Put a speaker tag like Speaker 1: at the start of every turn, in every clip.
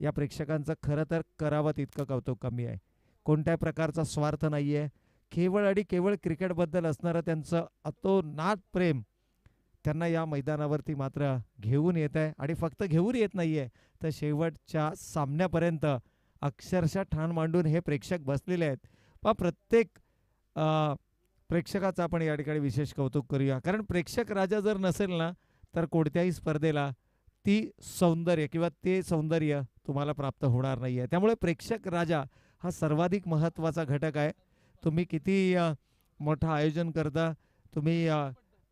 Speaker 1: या प्रेक्षकांचं खरं तर करावं तितकं कौतुक कमी आहे. कोणत्याही प्रकारचा स्वार्थ नाही आहे. केवळ आणि केवळ क्रिकेटबद्दल असणारं त्यांचं अतोनात प्रेम त्यांना या मैदानावरती मात्र घेऊन येत आहे. आणि फक्त घेऊन येत नाही आहे, तर शेवटच्या सामन्यापर्यंत अक्षरशः ठाण मांडून हे प्रेक्षक बसलेले आहेत. पण प्रत्येक अ, प्रेक्षकाचं आपण या ठिकाणी विशेष कौतुक करूया. कारण प्रेक्षक राजा जर नसेल ना, तर कोणत्याही स्पर्धेला ती सौंदर्य किंवा ते सौंदर्य तुम्हाला प्राप्त होणार नाही आहे. त्यामुळे प्रेक्षक राजा हा सर्वाधिक महत्त्वाचा घटक आहे. तुम्ही किती मोठं आयोजन करता, तुम्ही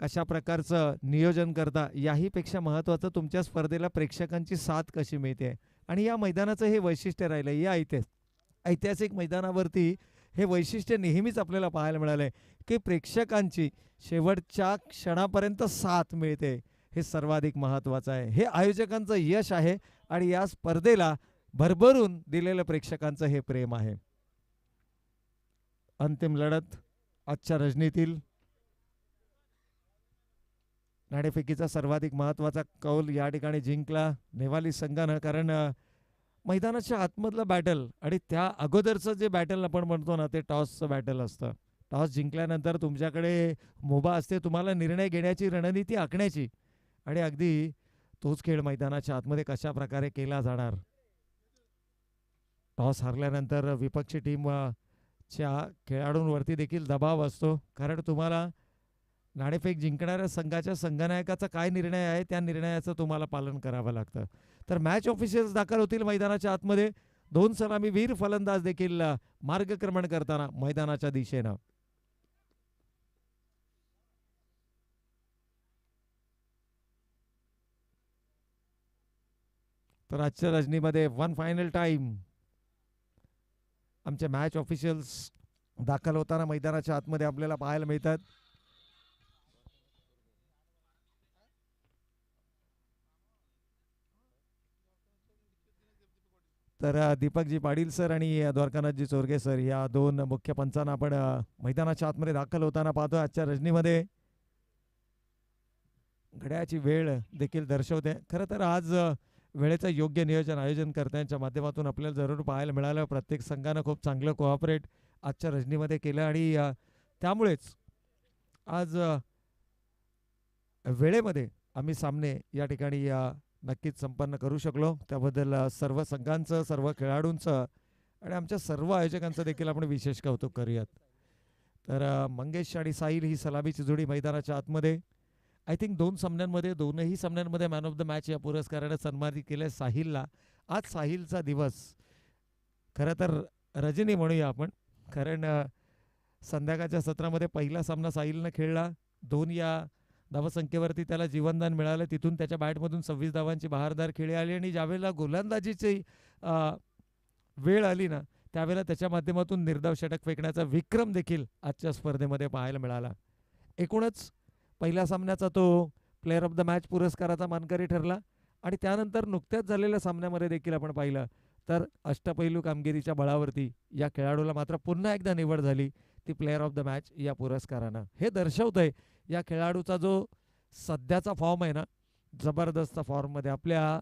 Speaker 1: कशा प्रकारचं नियोजन करता, याहीपेक्षा महत्त्वाचं तुमच्या स्पर्धेला प्रेक्षकांची साथ कशी मिळते. आणि या मैदानाचं हे वैशिष्ट्य राहिलं. या ऐतिहासिक मैदानावरती हे वैशिष्ट्य नेहमीच आपल्याला पाहायला मिळालंय की प्रेक्षकांची शेवटच्या क्षणापर्यंत साथ मिळते. हे सर्वाधिक महत्त्वाचं आहे. हे आयोजकांचं यश आहे आणि या स्पर्धेला भरभरून दिलेलं प्रेक्षकांचं हे प्रेम आहे. अंतिम लढत आजच्या रजनीतील नाणेफेकीचा सर्वाधिक महत्त्वाचा कौल या ठिकाणी जिंकला नेवाली संघानं. कारण मैदानाच्या आतमधलं बॅटल आणि त्या अगोदरचं जे बॅटल आपण म्हणतो ना, ते टॉसचं बॅटल असतं. टॉस जिंकल्यानंतर तुमच्याकडे मुभा असते तुम्हाला निर्णय घेण्याची, रणनीती आखण्याची. आणि अगदी तोच खेळ मैदानाच्या आतमध्ये कशा प्रकारे केला जाणार. टॉस हरल्यानंतर विपक्षी टीमच्या खेळाडूंवरती देखील दबाव असतो. कारण तुम्हाला नाणेफेक जिंकणाऱ्या संघाच्या संघनायकाचा काय निर्णय आहे, त्या निर्णयाचं तुम्हाला पालन करावं लागतं. तर मॅच ऑफिशियल्स दाखल होतील मैदानाच्या आतमध्ये. 2 सलामीवीर फलंदाज देखील मार्गक्रमण करताना मैदानाच्या दिशेनं. तर आजच्या रजनीमध्ये वन फायनल टाइम आमचे मॅच ऑफिशियल्स दाखल होताना मैदानाच्या आतमध्ये आपल्याला पाहायला मिळतात. तर दीपकजी पाटील सर आणि द्वारकानाथजी चोरगे सर या 2 मुख्य पंचांना आपण मैदानाच्या आतमध्ये दाखल होताना पाहतो. आजच्या रजनीमध्ये घड्याळाची वेळ देखील दर्शवते. खरं तर आज वेळेचं योग्य नियोजन आयोजनकर्त्यांच्या माध्यमातून आपल्याला जरूर पाहायला मिळालं. प्रत्येक संघानं खूप चांगलं कोऑपरेट आजच्या रजनीमध्ये केलं आणि त्यामुळेच आज वेळेमध्ये आम्ही सामने या ठिकाणी नक्कीच संपन्न करू शकलो. त्याबद्दल सर्व संघांचं, सर्व खेळाडूंचं आणि आमच्या सर्व आयोजकांचं देखील आपण विशेष कौतुक करूयात. तर मंगेश आणि साहिल ही सलामीची जोडी मैदानाच्या आतमध्ये. आय थिंक 2 सामन्यांमध्ये, दोनही सामन्यांमध्ये मॅन ऑफ द मॅच या पुरस्काराने सन्मानित केलं साहिलला. आज साहिलचा दिवस. खरं तर रजनी म्हणूया आपण. कारण संध्याकाळच्या सत्रामध्ये पहिला सामना साहिलनं खेळला. 2 या धावसंख्येवरती त्याला जीवनदान मिळालं. तिथून त्याच्या बॅटमधून 26 धावांची बहारदार खेळी आली आणि ज्यावेळेला गोलंदाजीची वेळ आली ना, त्यावेळेला त्याच्या माध्यमातून निर्धाव षटक फेकण्याचा विक्रम देखील आजच्या स्पर्धेमध्ये पाहायला मिळाला. एकूणच पहिल्या सामन्याचा तो प्लेअर ऑफ द मॅच पुरस्काराचा मानकरी ठरला. आणि त्यानंतर नुकत्याच झालेल्या सामन्यामध्ये देखील आपण पाहिलं तर अष्टपैलू कामगिरीच्या बळावरती या खेळाडूला मात्र पुन्हा एकदा निवड झाली ती प्लेअर ऑफ द मॅच या पुरस्कारानं. हे दर्शवतंय या खेळाडूचा जो सध्याचा फॉर्म आहे ना, जबरदस्त फॉर्ममध्ये, आपल्या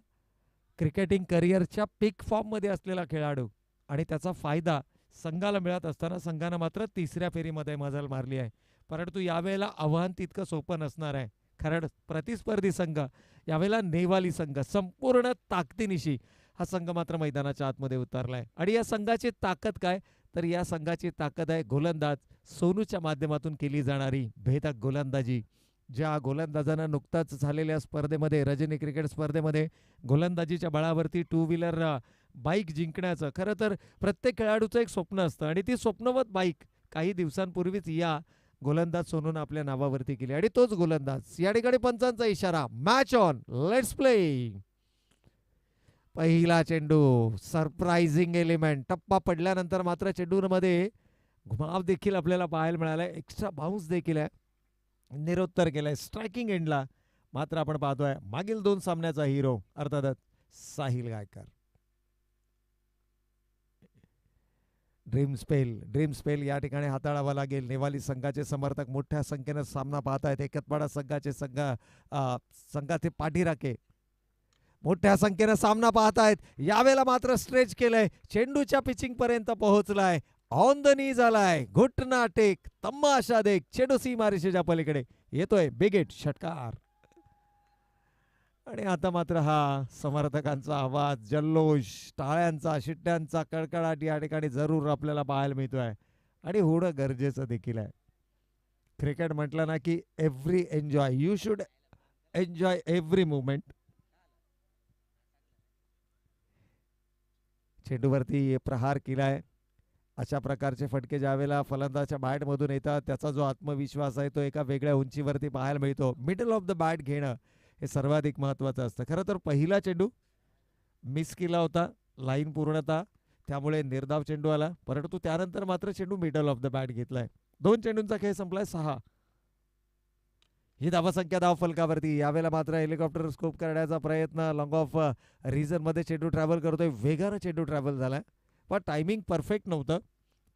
Speaker 1: क्रिकेटिंग करिअरच्या पीक फॉर्ममध्ये असलेला खेळाडू. आणि त्याचा फायदा संघाला मिळत असताना संघानं मात्र 3ऱ्या फेरीमध्ये मजल मारली आहे. परंतु यावेळेला आव्हान तितकं सोपं नसणार आहे. कारण प्रतिस्पर्धी संघ यावेळेला नेवाली संघ संपूर्ण ताकदीनिशी हा संघ मात्र मैदानाच्या आतमध्ये उतरलाय. आणि या संघाची ताकद काय, तर या संघाची ताकद आहे गोलंदाज सोनूच्या माध्यमातून केली जाणारी भेदक गोलंदाजी. ज्या गोलंदाजानं नुकताच झालेल्या स्पर्धेमध्ये, रजनी क्रिकेट स्पर्धेमध्ये गोलंदाजीच्या बळावरती 2 व्हीलर बाईक जिंकण्याचं खरं तर प्रत्येक खेळाडूचं एक स्वप्न असतं. आणि ती स्वप्नवत बाईक काही दिवसांपूर्वीच या गोलंदाज सोनून आपल्या नावावरती केली. आणि तोच गोलंदाज या ठिकाणी पंचांचा इशारा, मॅच ऑन, लेट्स प्ले. पहिला चेंडू, सरप्राइझिंग एलिमेंट. टप्पा पडल्यानंतर मात्र चेंडूमध्ये घुमाव देखील आपल्याला पाहायला मिळाला. एक्स्ट्रा बाउन्स देखील आहे. निरुत्तर केलंय स्ट्रायकिंग एंडला. मात्र आपण पाहतोय मागील 2 सामन्याचा हिरो अर्थातच साहिल गायकर. ड्रीम स्पेल या ठिकाणी हाताळावा लागेल. नेवाली संघाचे समर्थक मोठ्या संख्येनं सामना पाहत आहेत. एकतपाडा संघाचे संघाचे पाठीराखे मोठ्या संख्येनं सामना पाहतायत. यावेळेला मात्र स्ट्रेच केलंय, चेंडूच्या पिचिंग पर्यंत पोहोचलाय, ऑन द नी झालाय, घुटना टेक, तमाशा देख, चेंडू सीमारेषेच्या पलीकडे येतोय, बिग हिट, षटकार. आणि आता मात्र हा समर्थकांचा आवाज, जल्लोष, टाळ्यांचा, शिट्ट्यांचा कडकडाट या ठिकाणी जरूर आपल्याला पाहायला मिळतोय आणि होणं गरजेचं देखील आहे. क्रिकेट म्हटलं ना की every enjoy, you should enjoy every movement. चेंडूवरती प्रहार केलाय. अशा प्रकारचे फटके ज्यावेळेला फलंदाजाच्या बॅटमधून येतात त्याचा जो आत्मविश्वास आहे तो एका वेगळ्या उंचीवरती पाहायला मिळतो. मिडल ऑफ द बॅट घेणं हे सर्वाधिक महत्त्वाचं असतं. खरं तर पहिला चेंडू मिस केला होता, लाईन पूर्णता, त्यामुळे निर्धाव चेंडू आला. परंतु त्यानंतर मात्र चेंडू मिडल ऑफ द बॅट घेतलाय. 2 चेंडूंचा खेळ संपलाय, 6. ही धावसंख्या धाव फलकावरती. यावेळेला मात्र हेलिकॉप्टर स्कोप करण्याचा प्रयत्न, लॉंग ऑफ रिझन मध्ये चेंडू ट्रॅव्हल करतोय, वेगानं चेंडू ट्रॅव्हल झालाय, पण टायमिंग परफेक्ट नव्हतं.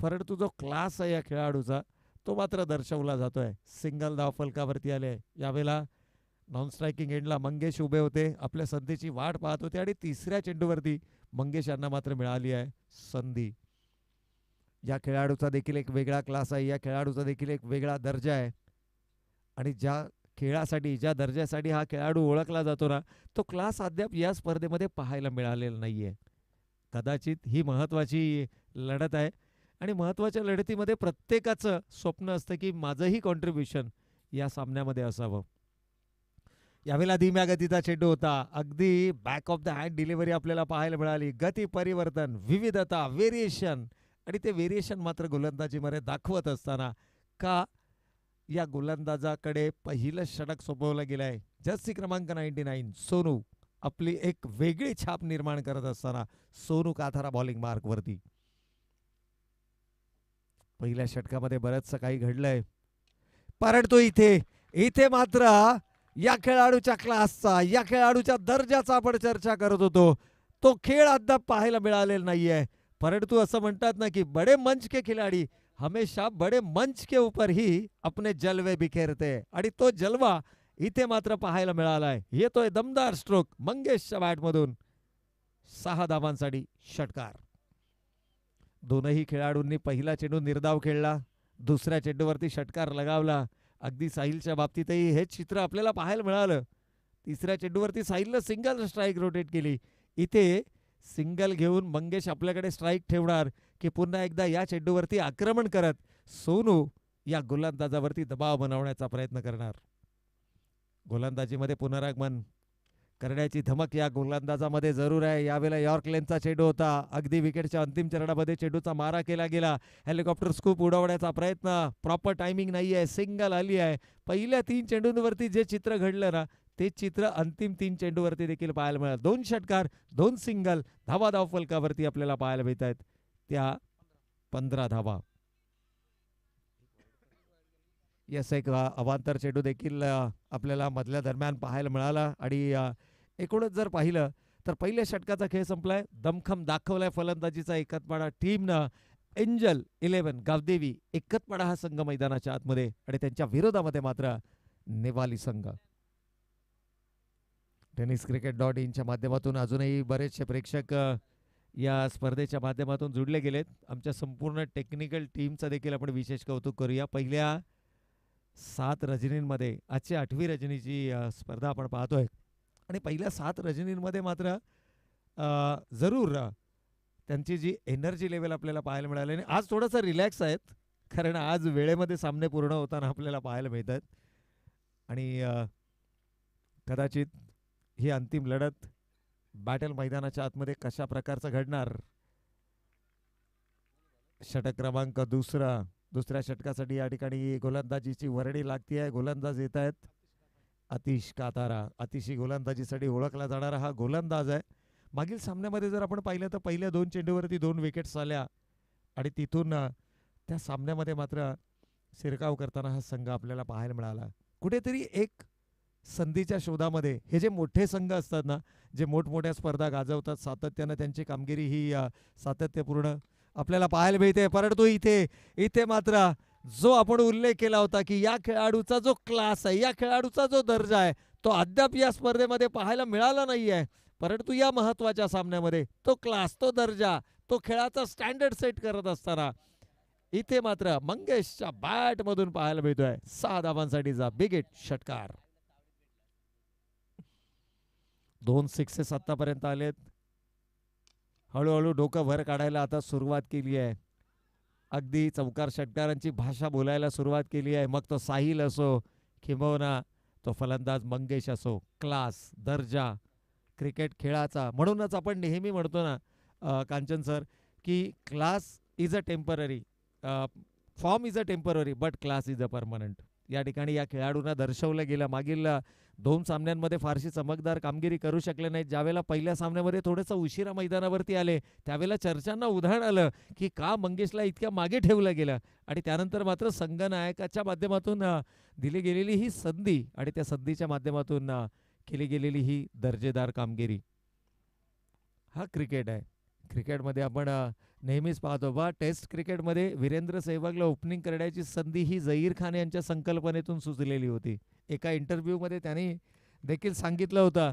Speaker 1: परंतु जो क्लास आहे या खेळाडूचा तो मात्र दर्शवला जातोय. सिंगल धाव फलकावरती आले. यावेळेला नॉन स्ट्रायकिंग एंडला मंगेश उभे होते, आपल्या संधीची वाट पाहत होते आणि तिसऱ्या चेंडूवरती मंगेश यांना मात्र मिळाली आहे संधी. या खेळाडूचा देखील एक वेगळा क्लास आहे, या खेळाडूचा देखील एक वेगळा दर्जा आहे आणि ज्या खेळासाठी, ज्या दर्जासाठी हा खेळाडू ओळखला जातो ना, तो क्लास अद्याप या स्पर्धेमध्ये पाहायला मिळालेला नाहीये. कदाचित ही महत्त्वाची लढत आहे आणि महत्त्वाच्या लढतीमध्ये प्रत्येकाचं स्वप्न असतं की माझंही कॉन्ट्रीब्युशन या सामन्यामध्ये असावं. यावेळेला धीम्या गतीचा चेंडू होता, अगदी back of the hand delivery आपल्याला पाहायला मिळाली. गती परिवर्तन, विविधता, व्हेरिएशन आणि ते व्हेरिएशन मात्र गोलंदाजीमध्ये दाखवत असताना का या गोलंदाजाकडे पहिलं षटक सोपवलं गेलंय. जर्सी क्रमांक 99 सोनू आपली एक वेगळी छाप निर्माण करत असताना सोनू काथारा बॉलिंग मार्क वरती. पहिल्या षटकामध्ये बरंचसं काही घडलंय, परंतु इथे मात्र या खेळाडूच्या क्लासचा, या खेळाडूच्या दर्जाचा आपण चर्चा करत होतो, तो खेळ अद्याप पाहायला मिळालेला नाहीये. परंतु असं म्हणतात ना की बडे मंच के खिलाडी हमेशा बडे मंच के ऊपर ही अपने जलवे बिखेरते आणि तो जलवा इथे मात्र पाहायला मिळालाय. येतोय दमदार स्ट्रोक मंगेशच्या बॅटमधून, 6 धावांसाठी षटकार. दोनही खेळाडूंनी पहिला चेंडू निर्धाव खेळला, दुसऱ्या चेंडूवरती षटकार लगावला. अगदी साहिलच्या बाबतीतही हेच चित्र आपल्याला पाहायला मिळालं. तिसऱ्या चेंडूवरती साहिलनं सिंगल स्ट्राईक रोटेट केली. इथे सिंगल घेऊन मंगेश आपल्याकडे स्ट्राईक ठेवणार की पुन्हा एकदा या चेंडूवरती आक्रमण करत सोनू या गोलंदाजावरती दबाव बनवण्याचा प्रयत्न करणार. गोलंदाजीमध्ये पुनरागमन करण्याची धमक या गोलंदाजामध्ये जरूर आहे. यावेळेला यॉर्क लेनचा चेंडू होता, अगदी विकेटच्या अंतिम चरणामध्ये चेंडूचा मारा केला गेला. हेलिकॉप्टर स्कूप उडवण्याचा प्रयत्न, प्रॉपर टायमिंग नाही आहे, सिंगल आली आहे. पहिल्या 3 चेंडूंवरती जे चित्र घडलं ना ते चित्र अंतिम 3 चेंडूवरती देखील पाहायला मिळालं. 2 षटकार, 2 सिंगल, धावा धाव फलकावरती आपल्याला पाहायला मिळत आहेत त्या 15 धावा. यस, एक अवांतर चेंडू देखील आपल्याला मधल्या दरम्यान पाहायला मिळाला आणि एकूणच जर पाहिलं तर पहिल्या षटकाचा खेळ संपलाय. दमखम दाखवलाय फलंदाजीचा एकतपाडा टीमनं. एंजल 11 गावदेवी एकतपाडा हा संघ मैदानाच्या आतमध्ये आणि त्यांच्या विरोधामध्ये मात्र नेवाली संघ. tenniscricket.in माध्यमातून अजूनही बरेचसे प्रेक्षक या स्पर्धेच्या माध्यमातून जुडले गेलेत. आमच्या संपूर्ण टेक्निकल टीमचं देखील आपण विशेष कौतुक करूया. पहिल्या 7 रजनींमध्ये आजची 8वी रजनीची स्पर्धा आपण पाहतोय आणि पहिल्या 7 रजनींमध्ये मात्र जरूर त्यांची जी एनर्जी लेवल आपल्याला पाहायला मिळाली आणि आज थोडंसं रिलॅक्स आहेत, कारण आज वेळेमध्ये सामने पूर्ण होताना आपल्याला पाहायला मिळतात आणि कदाचित ही अंतिम लढत बॅटल मैदानाच्या आतमध्ये कशा प्रकारचं घडणार. षटक क्रमांक दुसऱ्या षटकासाठी या ठिकाणी गोलंदाजीची वर्णी लागते आहे. गोलंदाज येत आहेत आतिश कातारा. आतिशी गोलंदाजीसाठी ओळखला जाणारा हा गोलंदाज आहे. मागील सामन्यामध्ये जर आपण पाहिलं तर पहिल्या 2 चेंडूवरती 2 विकेट्स आल्या आणि तिथून त्या सामन्यामध्ये मात्र शिरकाव करताना हा संघ आपल्याला पाहायला मिळाला. कुठेतरी एक संधीच्या शोधामध्ये हे जे मोठे संघ असतात ना, जे मोठमोठ्या स्पर्धा गाजवतात, सातत्यानं त्यांची कामगिरी ही सातत्यपूर्ण आपल्याला पाहायला मिळते. परंतु इथे मात्र जो आपण उल्लेख केला होता की या खेळाडूचा जो क्लास आहे, या खेळाडूचा जो दर्जा आहे तो अद्याप या स्पर्धेमध्ये पाहायला मिळाला नाहीये. परंतु या महत्वाच्या सामन्यामध्ये तो क्लास, तो दर्जा, तो खेळाचा स्टँडर्ड सेट करत असताना इथे मात्र मंगेशच्या बॅट मधून पाहायला मिळतोय 6 धावांसाठीचा बिग हिट षटकार. 2 सिक्सेस आतापर्यंत आलेत. हळूहळू डोकं वर काढायला आता सुरुवात केली आहे. अगदी चौकार षटकारांची भाषा बोलायला सुरुवात केली आहे. मग तो साहिल असो किंबहुना तो फलंदाज मंगेश असो. क्लास, दर्जा क्रिकेट खेळाचा, म्हणूनच आपण नेहमी म्हणतो ना कांचन सर, की class is a temporary, form is a temporary but class is a permanent. या ठिकाणी या खेळाडूंना दर्शवलं गेलं. मागील 2 सामन्यांमध्ये फारशी चमकदार कामगिरी करू शकले नाहीत. ज्यावेळेला पहिल्या सामन्यामध्ये थोडंसं उशिरा मैदानावरती आले त्यावेळेला चर्चांना उधाण आलं की का मंगेशला इतक्या मागे ठेवलं गेलं, आणि त्यानंतर मात्र संघनायकाच्या माध्यमातून दिली गेलेली ही संधी आणि त्या संधीच्या माध्यमातून केली गेलेली ही दर्जेदार कामगिरी, हा क्रिकेट आहे. क्रिकेटमध्ये आपण नेहमीच पाहतो बा, टेस्ट क्रिकेटमध्ये वीरेंद्र सेहवागला ओपनिंग करण्याची संधी ही झहीर खान यांच्या संकल्पनेतून सुचलेली होती. एका इंटरव्ह्यूमध्ये त्यांनी देखील सांगितलं होतं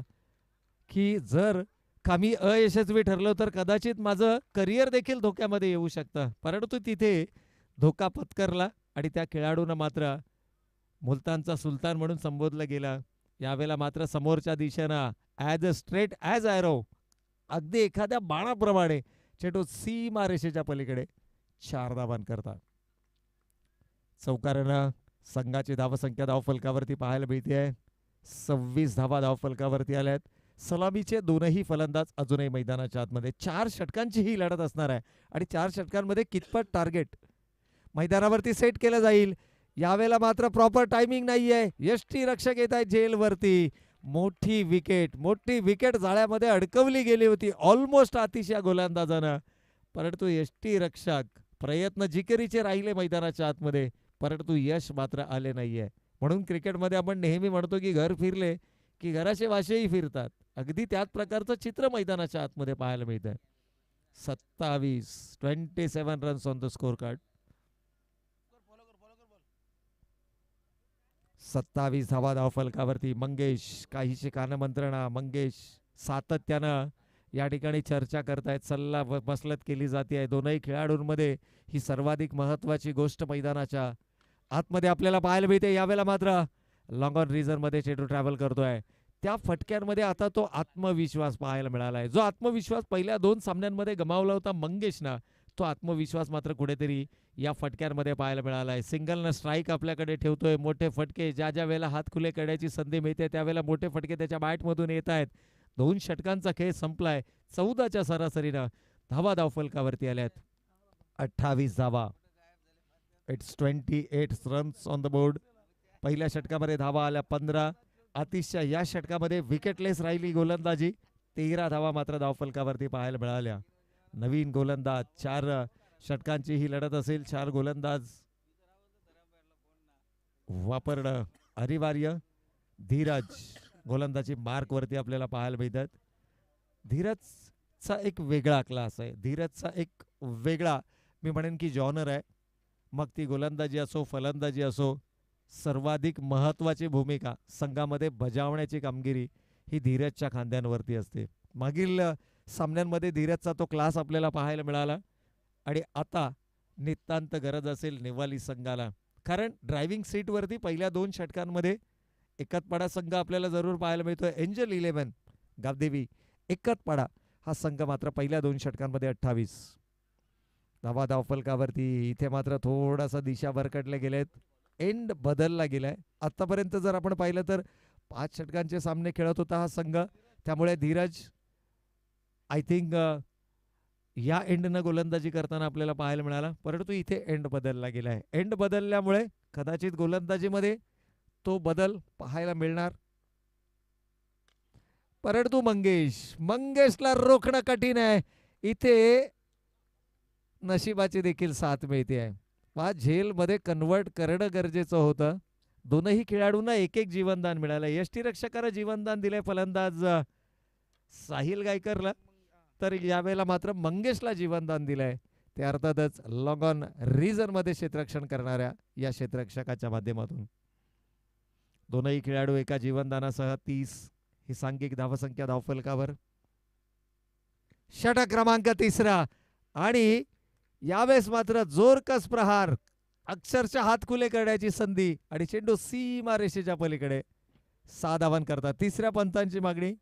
Speaker 1: की जर का मी अयशस्वी ठरलो तर कदाचित माझं करिअर देखील धोक्यामध्ये येऊ शकतं. परंतु तिथे धोका पत्करला आणि त्या खेळाडूंना मात्र मुलतानचा सुलतान म्हणून संबोधलं गेलं. यावेळेला मात्र समोरच्या दिशेनं as a straight as arrow, अगदी एखाद्या बाणाप्रमाणे चेंडू सीमा रेषेच्या पलीकडे 4 धावां करता. चौकारानं संघाची धावसंख्या धावफलकावरती पाहायला मिळते आहे. 26 धावा धावफलकावरती आल्यात. सलामीचे दोनही फलंदाज अजूनही मैदानाच्या आतमध्ये. 4 षटकांची ही लढत असणार आहे आणि 4 षटकांमध्ये कितपत टार्गेट मैदानावरती सेट केलं जाईल. यावेळेला मात्र प्रॉपर टायमिंग नाहीये. यष्टी रक्षक येत आहेत झेलवरती. मोठी विकेट जाळ्यामध्ये अडकवली गेली होती ऑलमोस्ट आतिश या गोलंदाजानं, परंतु यष्टी रक्षक प्रयत्न जिकिरीचे राहिले मैदानाच्या आतमध्ये, परंतु यश मात्र आले नाहीये. म्हणून क्रिकेटमध्ये आपण नेहमी म्हणतो की घर फिरले की घराचे वाशेही फिरतात. अगदी त्याच प्रकारचं चित्र मैदानाच्या आतमध्ये पाहायला मिळतंय. 27 runs on the score card. 27 धावा धावफलकावरती. मंगेश काहीशी कानमंत्रणा. मंगेश सातत्यानं या ठिकाणी चर्चा करतायत, सल्ला मसलत केली जाते. दोनही खेळाडूंमध्ये ही सर्वाधिक महत्वाची गोष्ट मैदानाच्या आतमध्ये आपल्याला पाहायला मिळते. यावेळेला मात्र लॉंग ऑन रिझनमध्ये चेंडू ट्रॅव्हल करतोय. त्या फटक्यांमध्ये आता तो आत्मविश्वास पाहायला मिळाला आहे. जो आत्मविश्वास पहिल्या 2 सामन्यांमध्ये गमावला होता मंगेशनं, तो आत्मविश्वास मात्र कुठेतरी या फटक्यांमध्ये पाहायला मिळाला आहे. सिंगलनं स्ट्राईक आपल्याकडे ठेवतोय. मोठे फटके ज्या ज्या वेळेला हात खुले करण्याची संधी मिळते त्यावेळेला मोठे फटके त्याच्या बॅटमधून येत आहेत. 2 षटकांचा खेळ संपलाय. 14च्या सरासरीनं धावा धावफलकावरती आल्यात. 28 धावा. It's 28 runs on the board. पहिल्या षटकामध्ये धावा आल्या 15. आतिशच्या या षटकामध्ये विकेटलेस राहिली गोलंदाजी. 13 धावा मात्र धावफलकावरती पाहायला मिळाल्या. नवीन गोलंदाज. 4 षटकांची ही लढत असेल. 4 गोलंदाज वापरणं अनिवार्य. धीरज गोलंदाजी मार्क वरती आपल्याला पाहायला मिळतात. धीरजचा एक वेगळा क्लास आहे. धीरजचा एक वेगळा मी म्हणेन की जॉनर आहे. मग ती गोलंदाजी असो फलंदाजी असो, सर्वाधिक महत्त्वाची भूमिका संघामध्ये बजावण्याची कामगिरी ही धीरजच्या खांद्यांवरती असते. मागील सामन्यांमध्ये धीरजचा तो क्लास आपल्याला पाहायला मिळाला आणि आता नितांत गरज असेल नेवाली संघाला, कारण ड्रायव्हिंग सीटवरती पहिल्या 2 षटकांमध्ये एकतपाडा संघ आपल्याला जरूर पाहायला मिळतोय. एंजल 11 गावदेवी एकतपाडा हा संघ मात्र पहिल्या 2 षटकांमध्ये 28 धावा धावफलकावरती. इथे मात्र थोडासा दिशा भरकटले गेलेत. एंड बदलला गेलाय. आतापर्यंत जर आपण पाहिलं तर 5 षटकांचे सामने खेळत होता हा संघ, त्यामुळे धीरज आय थिंक या एंडनं गोलंदाजी करताना आपल्याला पाहायला मिळाला, परंतु इथे एंड बदलला गेलाय. एंड बदलल्यामुळे कदाचित गोलंदाजीमध्ये तो बदल पाहायला मिळणार. परंतु मंगेशला रोखणं कठीण आहे. इथे नशिबाची देखील साथ मिळते आहे. वा झेलमध्ये कन्वर्ट करणं गरजेचं होतं. दोनही खेळाडूंना एक जीवनदान मिळालं. यष्टीरक्षकाला जीवनदान दिलंय फलंदाज साहिल गायकरला, तर यावेळेला मात्र मंगेशला जीवनदान दिलंय. ते अर्थातच लॉंग ऑन रिझनमध्ये क्षेत्ररक्षण करणाऱ्या या क्षेत्ररक्षकाच्या माध्यमातून. दोनही खेळाडू एका जीवनदानासह 30 ही सांघिक धावसंख्या धावफलकावर. षटक क्रमांक 3 आणि यावेळेस मात्र जोरकस प्रहार, अक्षरशः हात खुले करण्याची संधी आणि चेंडू सीमा रेषेच्या पलीकडे. 6 धावांन करतात. तिसऱ्या पंचांची मागणी,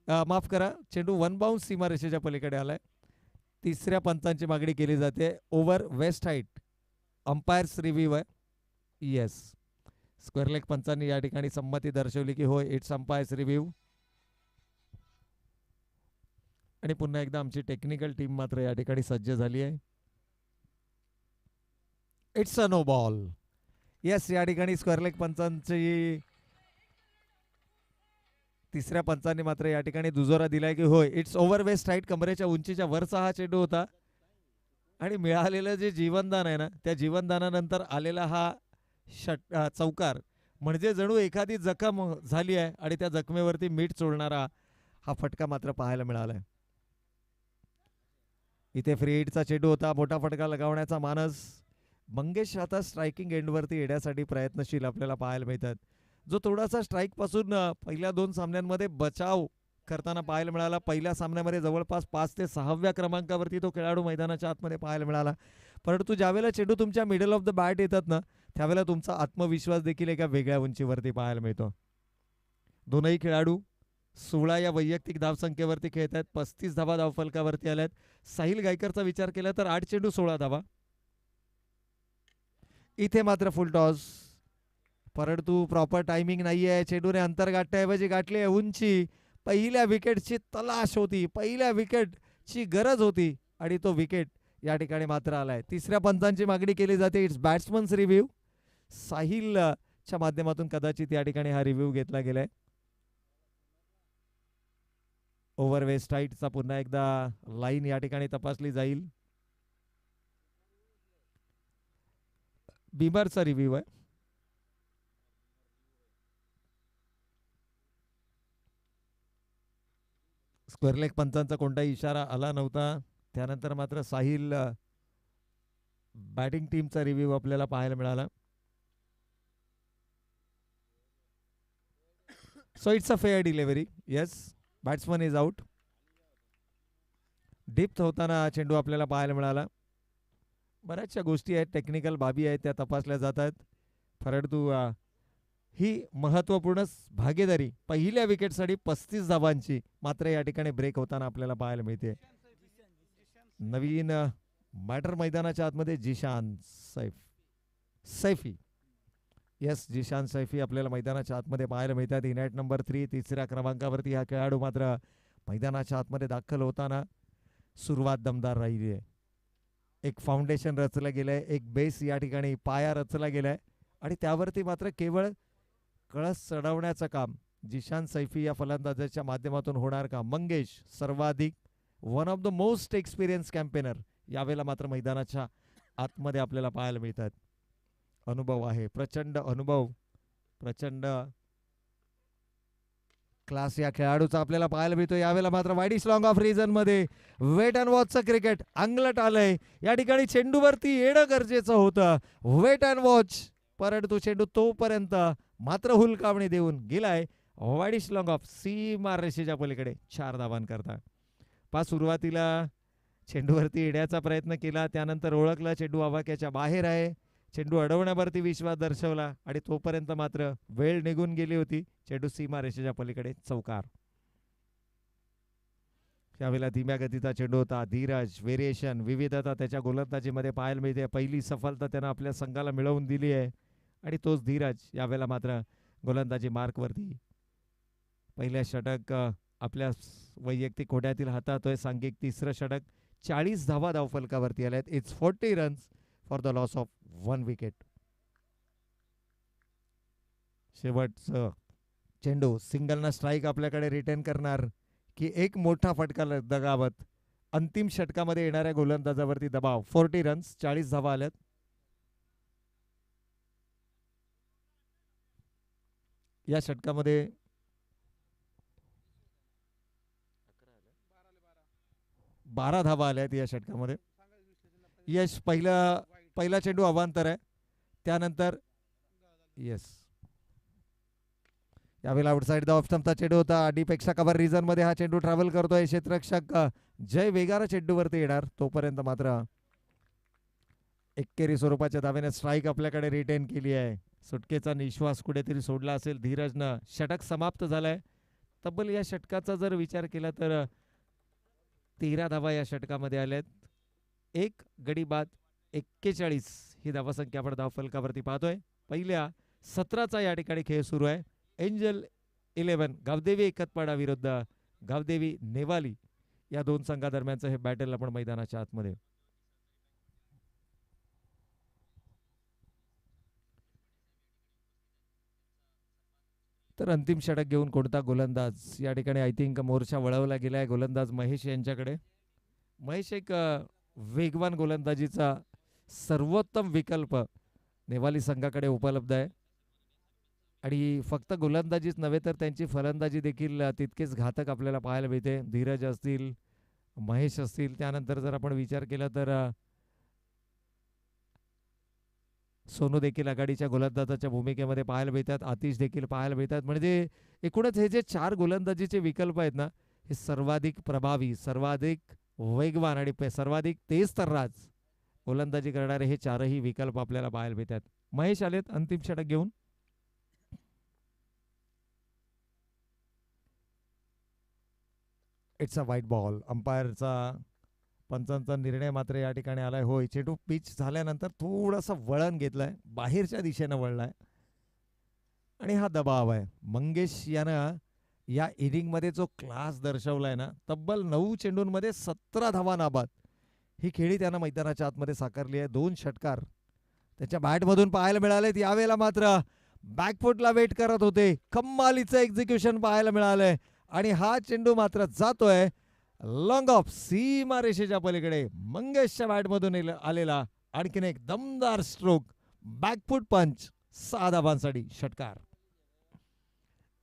Speaker 1: माफ करा, चेंडू वन बाउन्स सीमा रेषेच्या पलीकडे आलाय. तिसऱ्या पंचांची मागणी केली जाते. Over waist height. Umpires review आहे. येस, स्क्वेअर लेग पंचांनी या ठिकाणी संमती दर्शवली की होय, इट्स अंपायर्स रिव्ह्यू. आणि पुन्हा एकदा आमची टेक्निकल टीम मात्र या ठिकाणी सज्ज झाली आहे. It's a no ball. Yes, या ठिकाणी स्क्वेअर लेग पंचांची तिसऱ्या पंचांनी मात्र या ठिकाणी दुजोरा दिलाय की होय, इट्स ओव्हर वेस्ट हाईट. कमरेच्या उंचीच्या वरचा हा चेंडू होता आणि मिळालेलं जे जीवनदान आहे ना, त्या जीवनदानानंतर आलेला हा चौकार म्हणजे जणू एखादी जखम झाली आहे आणि त्या जखमेवरती मीठ चोळणारा हा फटका मात्र पाहायला मिळालाय. इथे फ्री हिटचा चेंडू होता. मोठा फटका लगावण्याचा मानस मंगेश आता स्ट्रायकिंग एंडवरती येण्यासाठी प्रयत्नशील आपल्याला पाहायला मिळतात. जो थोडासा स्ट्राईक पासून पहिल्या 2 सामन्यांमध्ये बचाव करताना पाहायला मिळाला. पहिल्या सामन्यामध्ये जवळपास 5 ते 6व्या क्रमांकावरती तो खेळाडू मैदानाच्या आतमध्ये पाहायला मिळाला. परंतु ज्यावेळेला चेंडू तुमच्या मिडल ऑफ द बॅट येतात ना, त्यावेळेला तुमचा आत्मविश्वास देखील एका वेगळ्या उंचीवरती पाहायला मिळतो. दोनही खेळाडू 16 या वैयक्तिक धावसंख्येवरती खेळत आहेत. 35 धावा धावफलकावरती आल्यात. साहिल गायकरचा विचार केला तर 8 चेंडू 16 धावा. इथे मात्र फुल टॉस, परंतु प्रॉपर टायमिंग नाहीये. चेंडूने अंतर गाठण्याऐवजी गाठली आहे उंची. पहिल्या विकेटची तलाश होती, पहिल्या विकेटची गरज होती आणि तो विकेट या ठिकाणी मात्र आलाय. तिसऱ्या पंचांची मागणी केली जाते. It's बॅट्समन्स review. साहिलच्या माध्यमातून कदाचित या ठिकाणी हा रिव्ह्यू घेतला गेलाय. ओव्हर वेस्ट हाईटचा पुन्हा एकदा लाईन या ठिकाणी तपासली जाईल. बिमरचा रिव्ह्यू आहे. स्क्वेअर लेग पंचांचा कोणताही इशारा आला नव्हता. त्यानंतर मात्र साहिल बॅटिंग टीमचा रिव्ह्यू आपल्याला पाहायला मिळाला. So it's a fair delivery. Yes, batsman is out. Depth होताना चेंडू आपल्याला पाहायला मिळाला. बऱ्याचशा गोष्टी आहेत, टेक्निकल बाबी आहेत, त्या तपासल्या जातात. परंतु ही महत्वपूर्ण भागीदारी पहिल्या विकेटसाठी 35 धावांची मात्र या ठिकाणी ब्रेक होताना आपल्याला पाहायला मिळते. नवीन मॅटर मैदानाच्या आतमध्ये जिशान सैफी. येस, जिशान सैफी आपल्याला मैदानाच्या आतमध्ये पाहायला मिळतात. इनॅट नंबर 3 तिसऱ्या क्रमांकावरती हा खेळाडू मात्र मैदानाच्या आतमध्ये दाखल होताना सुरुवात दमदार राहिली आहे. एक फाउंडेशन रचलं गेलंय, एक बेस या ठिकाणी पाया रचला गेलाय आणि त्यावरती मात्र केवळ कळस चढवण्याचं काम जिशान सैफी या फलंदाजाच्या माध्यमातून होणार का. मंगेश सर्वाधिक one of the most experience campaigner यावेळेला मात्र मैदानाच्या आतमध्ये आपल्याला पाहायला मिळतात. अनुभव आहे, प्रचंड अनुभव, प्रचंड क्लास या खेळाडूचा आपल्याला पाहायला मिळतो. यावेळेला मात्र वाईडिश लॉंग ऑफ रिजन मध्ये वेट अँड वॉचचं क्रिकेट अंगलट आलंय. या ठिकाणी चेंडूवरती येणं गरजेचं होतं. वेट अँड वॉच, परंतु चेंडू तोपर्यंत मात्र हुलकावणी देऊन गेलाय वाईडिश लॉंग ऑफ सीमा रेषेच्या पलीकडे. 4 धावांन करता. सुरुवातीला चेंडूवरती येण्याचा प्रयत्न केला, त्यानंतर ओळखला चेंडू आवाक्याच्या बाहेर आहे. चेंडू अडवण्यावरती विश्वास दर्शवला आणि तोपर्यंत मात्र वेळ निघून गेली होती. चेंडू सीमा रेषेच्या पलीकडे चौकार. त्यावेळेला धीम्या गतीचा चेंडू होता. धीरज, व्हेरिएशन, विविधता त्याच्या गोलंदाजीमध्ये पाहायला मिळते. पहिली सफलता त्यानं आपल्या संघाला मिळवून दिली आहे आणि तोच धीरज यावेळेला मात्र गोलंदाजी मार्कवरती. पहिल्या षटक आपल्या वैयक्तिक कोड्यातील हातातोय. सांघिक तिसरं षटक. 40 धावा धावफलकावरती आल्यात. It's 40 runs for the loss of 1 wicket. शेवटचं चेंडू सिंगलना स्ट्राईक आपल्याकडे रिटर्न करणार की एक मोठा फटका दगावत अंतिम षटकामध्ये येणाऱ्या गोलंदाजावरती दबाव. 40 रन्स, 40 धावा आल्यात. या षटकामध्ये 12 धावा आल्यात या षटकामध्ये. यश पहिला चेंडू अवांतर आहे. त्यानंतर येस, यावेळेला आउटसाइड द ऑफ स्टंपचा चेंडू होता. डीपेक्षा कव्हर रिझन मध्ये हा चेंडू ट्रॅव्हल करतोय. क्षेत्ररक्षक जय वेगारा चेंडूवरती येणार. तोपर्यंत मात्र एकेरी स्वरूपाच्या धावेने स्ट्राईक आपल्याकडे रिटेन केली आहे. सुटकेचा निश्वास कुठेतरी सोडला असेल धीरजनं. षटक समाप्त झालाय. तब्बल या षटकाचा जर विचार केला तर 13 धावा या षटकामध्ये आल्यात. एक गडी बाद 41 ही धावासंख्या आपण धावफलकावरती पाहतोय. पहिल्या 17चा या ठिकाणी खेळ सुरू आहे. एंजल 11 गावदेवी एकतपाडा विरुद्ध गावदेवी नेवाली या दोन संघादरम्यानचं हे बॅटल आपण मैदानाच्या आतमध्ये. तर अंतिम षटक घेऊन कोणता गोलंदाज या ठिकाणी आय थिंक मोर्चा वळवला गेलाय गोलंदाज महेश यांच्याकडे. महेश एक वेगवान गोलंदाजीचा सर्वोत्तम विकल्प नेवाली संघाकडे उपलब्ध आहे आणि फक्त गोलंदाजीच नव्हे तर त्यांची फलंदाजी देखील तितकेच घातक आपल्याला पाहायला मिळते. धीरज असतील, महेश असतील, त्यानंतर जर आपण विचार केला तर सोनू देखील आघाडीच्या गोलंदाजाच्या भूमिकेमध्ये पाहायला मिळतात. आतिश देखील पाहायला मिळतात. म्हणजे एकूणच हे जे 4 गोलंदाजीचे विकल्प आहेत ना, हे सर्वाधिक प्रभावी, सर्वाधिक वेगवान आणि सर्वाधिक तेज तर्राज गोलंदाजी करणारे हे 4ही विकल्प आपल्याला पाहायला मिळतात. महेश आलेत अंतिम षटक घेऊन. It's a wide ball. अंपायरचा पंचांचा निर्णय मात्र या ठिकाणी आलाय. होय, चेंडू पिच झाल्यानंतर थोडंसं वळण घेतलंय, बाहेरच्या दिशेनं वळलाय आणि हा दबाव आहे. मंगेश यानं या इनिंगमध्ये जो क्लास दर्शवलाय ना, तब्बल 9 चेंडूंमध्ये 17 धावा नाबाद ही खेळी त्यानं मैदानाच्या आतमध्ये साकारली आहे. 2 षटकार त्याच्या बॅटमधून पाहायला मिळालेत. यावेळेला मात्र बॅकफुटला वेट करत होते. कम्मालीचं एक्झिक्युशन पाहायला मिळालंय आणि हा चेंडू मात्र जातोय लॉंग ऑफ सीमा रेषेच्या पलीकडे. मंगेशच्या बॅटमधून आलेला आणखीन एक दमदार स्ट्रोक, बॅकफुट पंच, 6 धावांसाठी षटकार.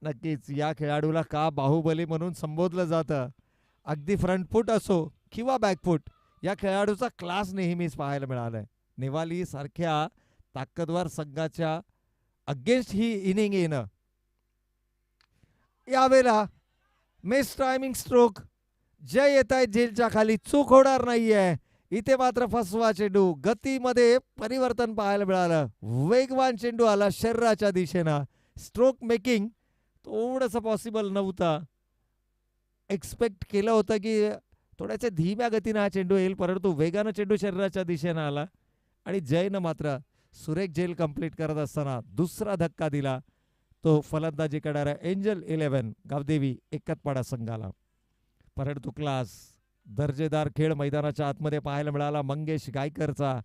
Speaker 1: नक्कीच या खेळाडूला का बाहुबली म्हणून संबोधलं जातं. अगदी फ्रंट फूट असो किंवा बॅकफुट, या खेळाडूचा क्लास नेहमीच पाहायला मिळालाय. नेवाली सारख्या ताकदवार संघाच्या अगेन्स्ट ही इनिंग येणं. यावेळेला मिस टायमिंग स्ट्रोक, जय येत आहे जेलच्या खाली, चूक होणार नाहीये. इथे मात्र फसवा चेंडू, गतीमध्ये परिवर्तन पाहायला मिळालं. वेगवान चेंडू आला शरीराच्या दिशेनं. स्ट्रोक मेकिंग थोडंसं पॉसिबल नव्हतं. एक्सपेक्ट केलं होतं की थोड्याशा धीम्या गतीनं हा चेंडू येईल, परंतु वेगानं चेंडू शरीराच्या दिशेनं आला आणि जयनं मात्र सुरेख झेल कंप्लीट करत असताना दुसरा धक्का दिला. तो फलंदाजी करणारा एंजल 11 गावदेवी एकतपाडा संघाला. परंतु क्लास दर्जेदार खेळ मैदानाच्या आतमध्ये पाहायला मिळाला. मंगेश गायकरचा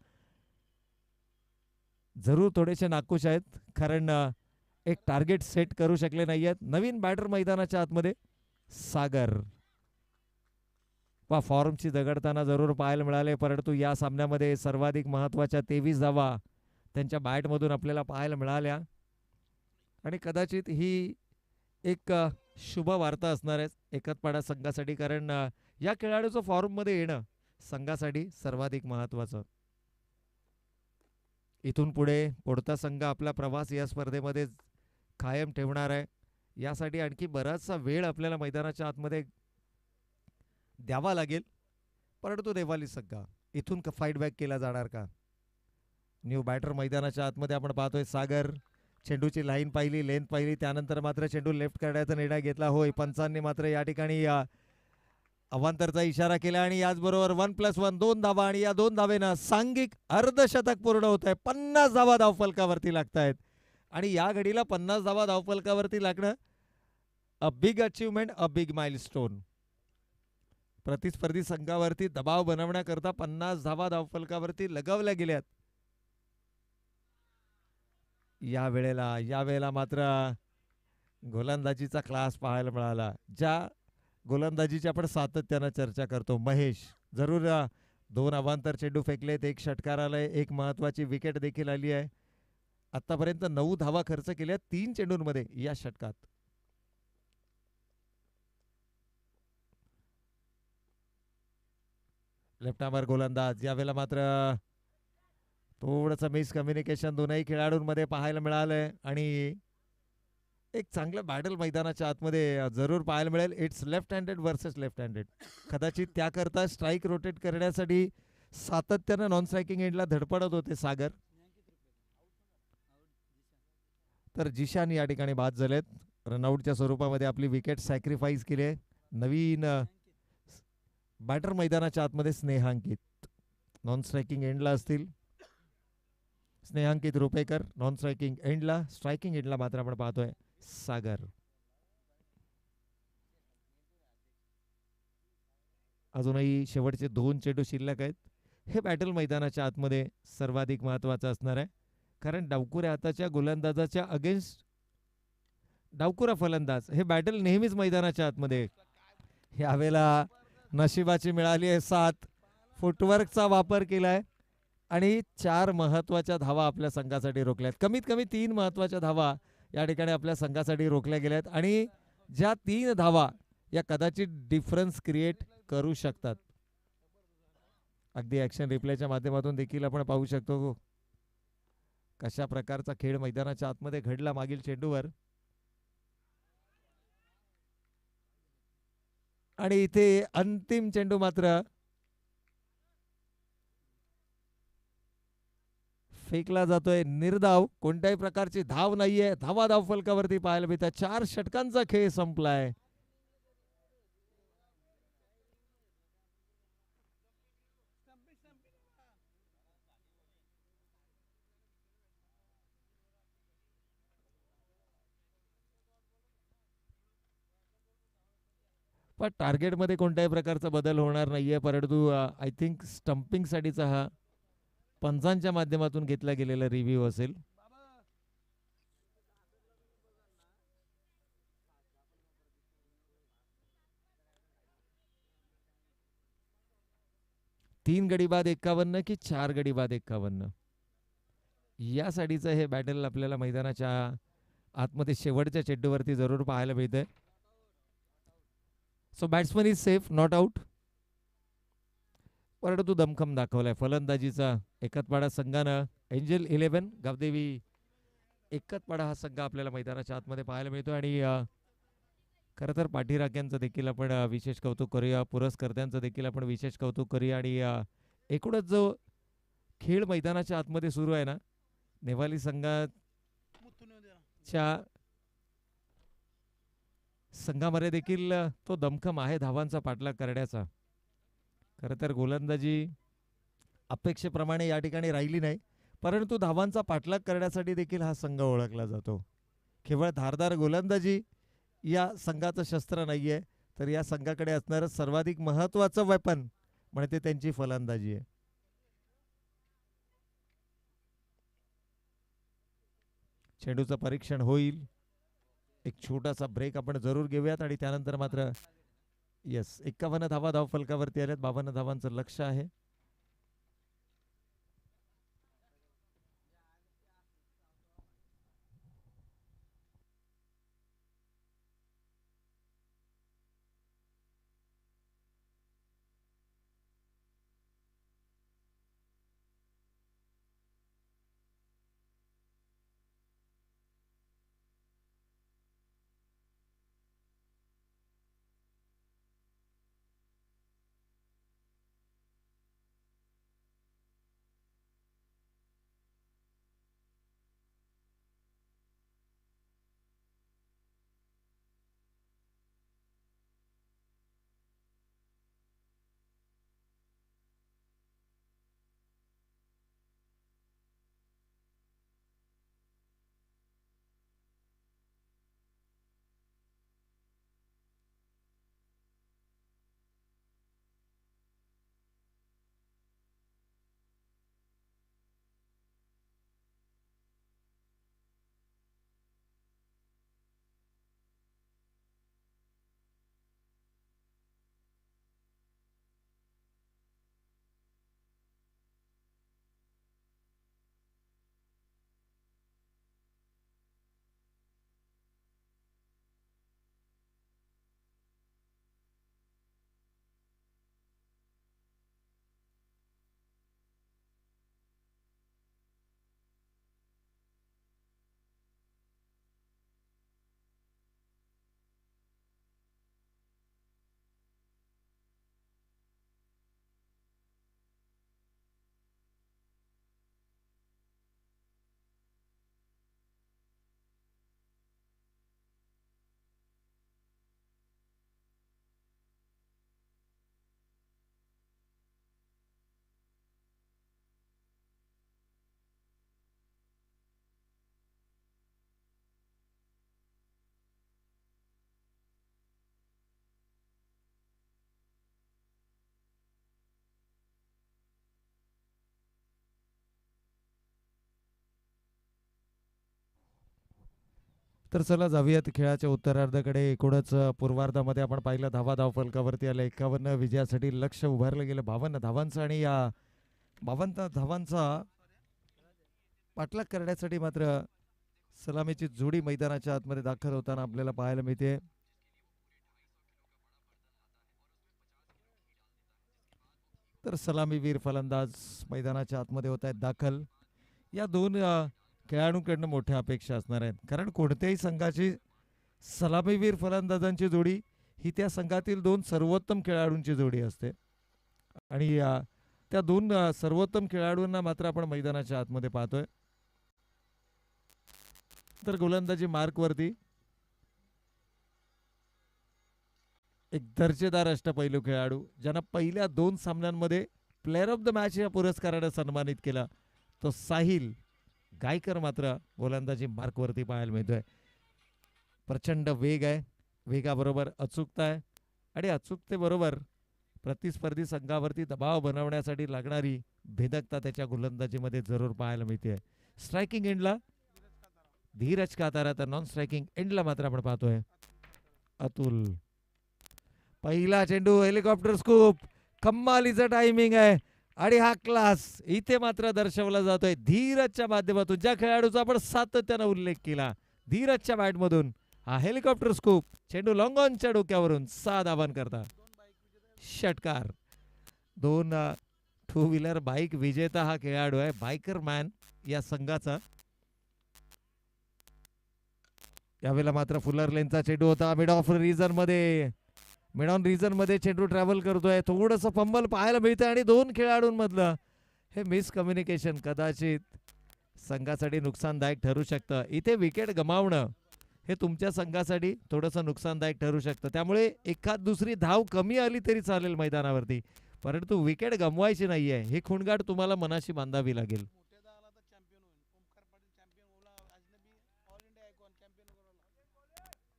Speaker 1: जरूर थोडेसे नाखुश आहेत, कारण एक टार्गेट सेट करू शकले नाहीयेत. नवीन बॅटर मैदानाच्या आतमध्ये सागर वा फॉर्मची दगडताना जरूर पाहायला मिळाले, परंतु या सामन्यामध्ये सर्वाधिक महत्वाच्या 23 धावा त्यांच्या बॅटमधून आपल्याला पाहायला मिळाल्या आणि कदाचित ही एक शुभ वार्ता असणार आहे एकतपाडा संघासाठी, कारण या खेळाडूचं फॉर्ममध्ये येणं संघासाठी सर्वाधिक महत्वाचं. इथून पुढे कोणता संघ आपला प्रवास या स्पर्धेमध्ये कायम ठेवणार आहे यासाठी आणखी बराचसा वेळ आपल्याला मैदानाच्या आतमध्ये द्यावा लागेल. परंतु नेवाली संघ इथून फाईट बॅक केला जाणार का? न्यू बॅटर मैदानाच्या आतमध्ये आपण पाहतोय. सागर चेंडूची लाईन पाहिली, लेंथ पाहिली, त्यानंतर मात्र चेंडू लेफ्ट करण्याचा निर्णय घेतला. होय, पंचांनी मात्र या ठिकाणी अवांतरचा इशारा केला आणि याचबरोबर 1+1 2 धावा आणि या 2 धावेनं सांघिक अर्धशतक पूर्ण होत आहे. 50 धावा धावफलकावरती लागतायत आणि या घडीला 50 धावा धावफलकावरती लागणं a big achievement, a big milestone. प्रतिस्पर्धी संघावरती दबाव बनवण्याकरता 50 धावा धावफलकावरती लगवल्या गेल्यात. या वेळेला मात्र गोलंदाजीचा क्लास पाहायला मिळाला. ज्या गोलंदाजीची आपण सातत्यानं चर्चा करतो, महेश जरूर 2 अवांतर चेंडू फेकलेत, 1 षटकार आलाय, 1 महत्वाची विकेट देखील आली आहे. आतापर्यंत 9 धावा खर्च केल्या 3 चेंडूंमध्ये या षटकात. लेफ्ट आर्मर गोलंदाज, यावेळेला मात्र थोडंसं मिसकम्युनिकेशन दोनही खेळाडूंमध्ये पाहायला मिळालंय आणि एक चांगलं बॅटल मैदानाच्या आतमध्ये जरूर पाहायला मिळेल. It's left handed versus left handed. कदाचित त्याकरता स्ट्राईक रोटेट करण्यासाठी सातत्यानं नॉन स्ट्रायकिंग एंडला धडपडत होते सागर. तर जिशान या ठिकाणी बाद झालेत. रनआउटच्या स्वरूपामध्ये आपली विकेट सॅक्रिफाईस केली आहे. नवीन बॅटर मैदानाच्या आतमध्ये स्नेहांकित नॉन स्ट्रायकिंग एंडला असतील. स्नेहांकित रुपेकर नॉन स्ट्रायकिंग एंडला. स्ट्रायकिंग एंडला मात्र आपण पाहतोय सागर. अजूनही शेवटचे 2 चेंडू शिल्लक आहेत. हे बॅटल मैदानाच्या आतमध्ये सर्वाधिक महत्वाचं असणार आहे. कारण डावकुऱ्या हाताच्या गोलंदाजाच्या अगेन्स्ट डावकुरा फलंदाज हे बॅटल नेहमीच मैदानाच्या आतमध्ये. यावेळेला नशिबाची मिळाली आहे साथ. फुटवर्कचा वापर केलाय आणि 4 महत्वाच्या धावा आपल्या संघासाठी रोखल्यात. कमीत कमी 3 महत्वाच्या धावा या ठिकाणी आपल्या संघासाठी रोखल्या गेल्यात आणि ज्या 3 धावा या कदाचित डिफरन्स क्रिएट करू शकतात. अगदी ऍक्शन रिप्लेच्या माध्यमातून देखील आपण पाहू शकतो कशा प्रकारचा खेळ मैदानाच्या आतमध्ये घडला मागील चेंडूवर. आणि इथे अंतिम चेंडू मात्र फेकला जातोय निर्धाव. कोणत्याही प्रकारची धाव नाहीये. धावा धाव फलकावरती पाहायला मिळतात. 4 षटकांचा खेळ संपलाय. पण टार्गेटमध्ये कोणत्याही प्रकारचा बदल होणार नाहीये. परंतु आय थिंक स्टम्पिंग साठीचा हा पंचांच्या माध्यमातून घेतला गेलेला रिव्ह्यू असेल. तीन गडी बाद 51 की 4 गडी बाद 51 यासाठीचं हे बॅटल आपल्याला मैदानाच्या आतमध्ये शेवटच्या चेंडूवरती जरूर पाहायला मिळतंय. So batsman is safe, not out. परंतु दमखम दाखवलाय फलंदाजीचा एकतपाडा संघानं. एंजल 11 गावदेवी एकतपाडा हा संघ आपल्याला मैदानाच्या आतमध्ये पाहायला मिळतो. आणि खरं तर पाठीराख्यांचं देखील आपण विशेष कौतुक करूया. पुरस्कर्त्यांचं देखील आपण विशेष कौतुक करूया. आणि एकूणच जो खेळ मैदानाच्या आतमध्ये सुरू आहे ना, नेवाली संघामध्ये देखील तो दमखम आहे धावांचा पाठलाग करण्याचा. खरं तर गोलंदाजी अपेक्षेप्रमाणे या ठिकाणी राहिली नाही, परंतु धावांचा पाठलाग करण्यासाठी देखील हा संघ ओळखला जातो. केवळ धारदार गोलंदाजी या संघाचं शस्त्र नाहीये, तर या संघाकडे असणारं सर्वाधिक महत्वाचं वेपन म्हणजे त्यांची फलंदाजी आहे. चेंडूचं परीक्षण होईल. एक छोटासा ब्रेक आपण जरूर घेऊयात आणि त्यानंतर मात्र येस 51 धावा धाव फलकावरती आल्यात. 52 धावांचं लक्ष आहे. तर चला जाऊयात खेळाच्या उत्तरार्धाकडे. एकूणच पूर्वार्धामध्ये आपण पाहिलं धावा धावफलकावरती आल्या 51 विजयासाठी लक्ष उभारलं गेलं 52 धावांचं आणि या 52 धावांचा पाठलाग करण्यासाठी मात्र सलामीची जोडी मैदानाच्या आतमध्ये दाखल होताना आपल्याला पाहायला मिळते. तर सलामीवीर फलंदाज मैदानाच्या आतमध्ये होत आहेत दाखल. या दोन खेळाडूंकडनं मोठ्या अपेक्षा असणार आहेत, कारण कोणत्याही संघाची सलामीवीर फलंदाजांची जोडी ही त्या संघातील दोन सर्वोत्तम खेळाडूंची जोडी असते आणि त्या दोन सर्वोत्तम खेळाडूंना मात्र आपण मैदानाच्या आतमध्ये पाहतोय. तर गोलंदाजी मार्कवरती एक दर्जेदार अष्टपैलू खेळाडू ज्यांना पहिल्या 2 सामन्यांमध्ये प्लेअर ऑफ द मॅच या पुरस्काराने सन्मानित केला, तो साहिल गायकर मात्र गोलंदाजी मार्कवरती पाहायला मिळतोय. प्रचंड वेग आहे, वेगाबरोबर अचूकता आहे आणि अचूकतेबरोबर प्रतिस्पर्धी संघावरती दबाव बनवण्यासाठी लागणारी भेदकता त्याच्या गोलंदाजीमध्ये जरूर पाहायला मिळते. स्ट्रायकिंग एंडला धीरज कातारा, तर नॉन स्ट्रायकिंग एंडला मात्र आपण पाहतोय अतुल. पहिला चेंडू हेलिकॉप्टर स्कूप, कमालीचं टायमिंग आहे आणि हा क्लास इथे मात्र दर्शवला जातोय धीरजच्या माध्यमातून. ज्या खेळाडूचा आपण सातत्यानं उल्लेख केला, धीरजच्या बॅटमधून हा हेलिकॉप्टर स्कूप, चेंडू लॉंग ऑनच्या डोक्यावरून 6 धावां करता षटकार. 2 टू व्हीलर बाईक विजेता हा खेळाडू आहे, बायकर मॅन या संघाचा. यावेळेला मात्र फुलर लेनचा चेंडू होता मिड ऑफ रिजन मध्ये, मिड ऑन रिजन मध्ये चेंडू ट्रॅव्हल करतोय, थोडंसं फंबल पाहायला मिळतं आणि 2 खेळाडूंमधलं हे मिसकम्युनिकेशन कदाचित संघासाठी नुकसानदायक ठरू शकतं. इथे विकेट गमावणं हे तुमच्या संघासाठी थोडंसं नुकसानदायक ठरू शकतं, त्यामुळे एखाद दुसरी धाव कमी आली तरी चालेल मैदानावरती, परंतु विकेट गमवायची नाहीये, ही खुणगाठ तुम्हाला मनाशी बांधावी लागेल.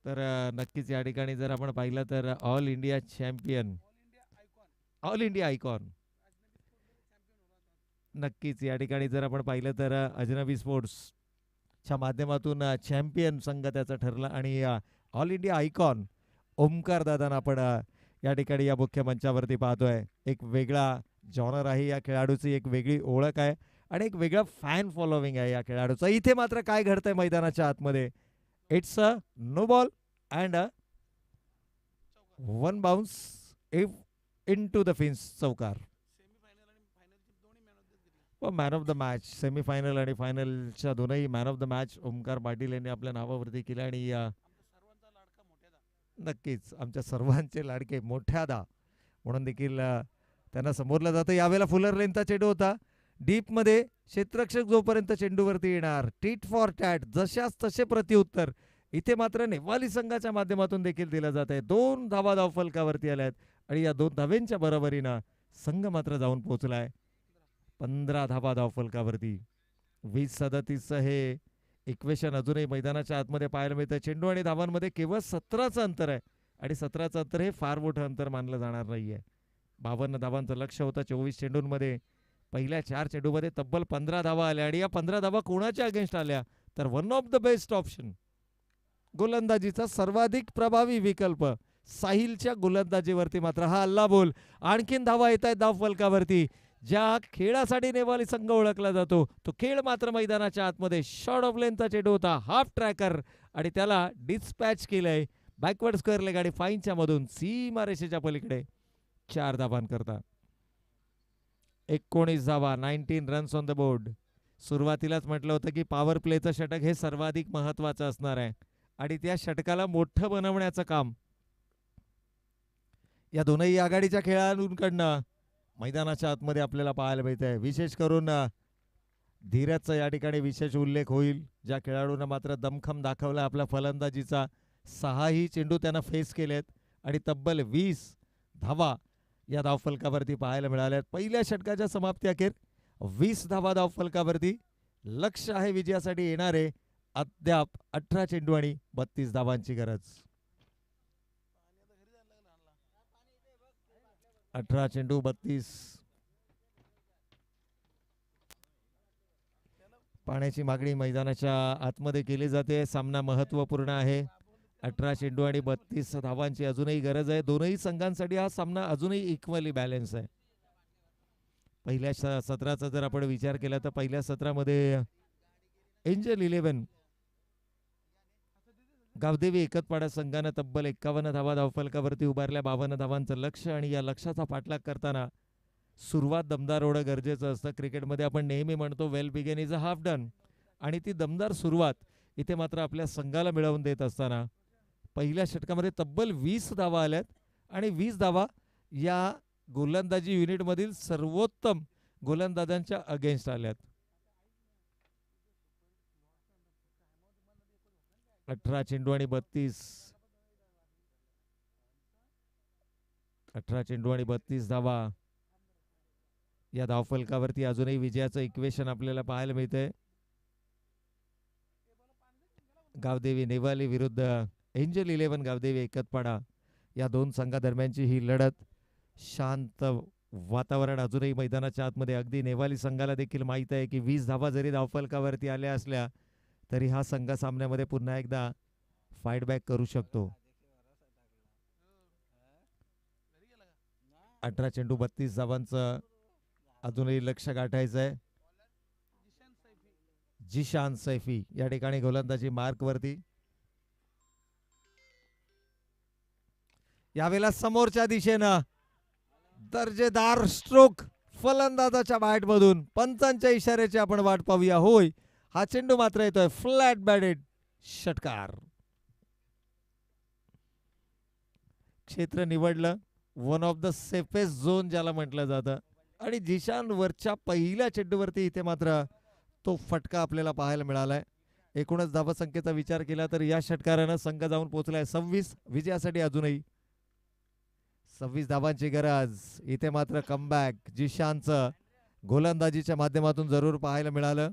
Speaker 1: तर नक्कीच या ठिकाणी जर आपण पाहिलं तर all India champion, all India icon, नक्कीच या ठिकाणी जर आपण पाहिलं तर अजनबी स्पोर्ट्सच्या माध्यमातून चॅम्पियन संघ त्याचा ठरला आणि ऑल इंडिया आयकॉन ओमकार दादांना आपण या ठिकाणी या मुख्य मंचावरती पाहतोय. एक वेगळा जॉनर आहे या खेळाडूची, एक वेगळी ओळख आहे आणि एक वेगळा फॅन फॉलोविंग आहे या खेळाडूचं. इथे मात्र काय घडतंय मैदानाच्या आतमध्ये, it's a no ball and 1 bounce into the fence, चौकार. Man of the match, semifinal आणि फायनलच्या दोनही man of the match Omkar Patil यांनी आपल्या नावावरती केलं आणि नक्कीच आमच्या सर्वांचे लाडके मोठ्यादा म्हणून देखील त्यांना समोरलं जातं. यावेळेला फुलर लेनचा चेंडू होता डीप मध्ये, क्षेत्ररक्षक जोपर्यंत चेंडूवरती येणार टीट फॉर टॅट, जशाच तसे प्रत्युत्तर इथे मात्र नेवाली संघाच्या माध्यमातून देखील दिलं जात आहे. 2 धावा धावफलकावरती आल्यात आणि या 2 धावेंच्या बरोबरीनं संघ मात्र जाऊन पोहोचलाय 15 धावा धावफलकावरती. 20-37 हे इक्वेशन अजूनही मैदानाच्या आतमध्ये पाहायला मिळतं. चेंडू आणि धावांमध्ये केवळ 17चं अंतर आहे आणि 17चं अंतर हे फार मोठं अंतर मानलं जाणार नाहीये. 52 धावांचं लक्ष होतं 24 चेंडूंमध्ये. पहिल्या 4 चेंडूमध्ये तब्बल 15 धावा आल्या आणि या 15 धावा कोणाच्या अगेन्स्ट आल्या तर one of the best option, गोलंदाजीचा सर्वाधिक प्रभावी विकल्प साहिलच्या गोलंदाजीवरती मात्र हा हल्ला बोल. आणखीन धावा येत आहेत धावफलकावरती. ज्या खेळासाठी नेवाली संघ ओळखला जातो तो खेळ मात्र मैदानाच्या आतमध्ये शॉर्ट ऑफ लेंथचा चेंडू होता, हाफ ट्रॅकर आणि त्याला डिस्पॅच केलंय बॅकवर्ड स्क्वेअर लेग आणि फाईनच्या मधून सीमारेषेच्या पलीकडे 4 धावां करता 19 धावा, 19 रन्स ऑन द बोर्ड. सुरुवातीलाच म्हटलं होतं की पॉवर प्लेचं षटक हे सर्वाधिक महत्वाचं असणार आहे आणि त्या षटकाला मोठं बनवण्याचं काम या दोनही आघाडीच्या खेळाडूंकडनं मैदानाच्या आतमध्ये आपल्याला पाहायला मिळत आहे. विशेष करून धीरजचा या ठिकाणी विशेष उल्लेख होईल, ज्या खेळाडूंना मात्र दमखम दाखवला आपल्या फलंदाजीचा. 6ही चेंडू त्यांना फेस केलेत आणि तब्बल 20 धावा या धावफलकावरती पाहायला मिळाल्यात. पहिल्या षटकाच्या समाप्ती अखेर 20 धावा धावफलकावरती. लक्ष आहे विजयासाठी येणारे अद्याप 18 चेंडू आणि 32 धावांची गरज. 18 चेंडू 32. पाण्याची मागणी मैदानाच्या आतमध्ये केली जाते. सामना महत्त्वपूर्ण आहे. 18 चेंडू आणि 32 धावांची अजूनही गरज आहे. दोनही संघांसाठी हा सामना अजूनही इक्वली बॅलन्स आहे. पहिल्या सत्राचा जर आपण विचार केला तर पहिल्या सत्रामध्ये एंजल 11 गावदेवी एकतपाडा संघानं तब्बल 51 धावा धावफलकावरती उभारल्या. 52 धावांचं लक्ष आणि या लक्षाचा पाठलाग करताना सुरुवात दमदार होणं गरजेचं असतं. क्रिकेटमध्ये आपण नेहमी म्हणतो well begun is a half done, आणि ती दमदार सुरुवात इथे मात्र आपल्या संघाला मिळवून देत असताना पहिल्या षटकामध्ये तब्बल 20 धावा आल्यात आणि 20 धावा या गोलंदाजी युनिटमधील सर्वोत्तम गोलंदाजांच्या अगेन्स्ट आल्यात. 18 चेंडू आणि 32 धावा या धावफलकावरती अजूनही विजयाचं इक्वेशन आपल्याला पाहायला मिळतंय. गावदेवी नेवाली विरुद्ध एंजल 11 गावदेवी एकतपाडा या दोन संघादरम्यानची ही लढत. शांत वातावरण अजूनही मैदानाच्या आतमध्ये. अगदी नेवाली संघाला देखील माहीत आहे की 20 धावा जरी धावफलकावरती आल्या असल्या तरी हा संघ सामन्यामध्ये पुन्हा एकदा फाईट बॅक करू शकतो. 18 चेंडू 32 धावांचं अजूनही लक्ष गाठायचं आहे. जिशान सैफी या ठिकाणी गोलंदाजी मार्क वरती. यावेळेला समोरच्या दिशेनं दर्जेदार स्ट्रोक फलंदाजाच्या बॅट मधून. पंचांच्या इशाऱ्याची आपण वाट पाहूया. होय, हा चेंडू मात्र येतोय फ्लॅट बॅटेड. षटकार. क्षेत्र निवडलं. One of the safest zone ज्याला म्हटलं जातं. आणि जिशान वरच्या पहिल्या चेंडूवरती इथे मात्र तो फटका आपल्याला पाहायला मिळालाय. एकूणच धावसंख्येचा विचार केला तर या षटकारानं संघ जाऊन पोहोचलाय 26. विजयासाठी अजूनही 26 धावांची गरज. इथे मात्र कमबॅक जिशानचं गोलंदाजीच्या माध्यमातून जरूर पाहायला मिळालं.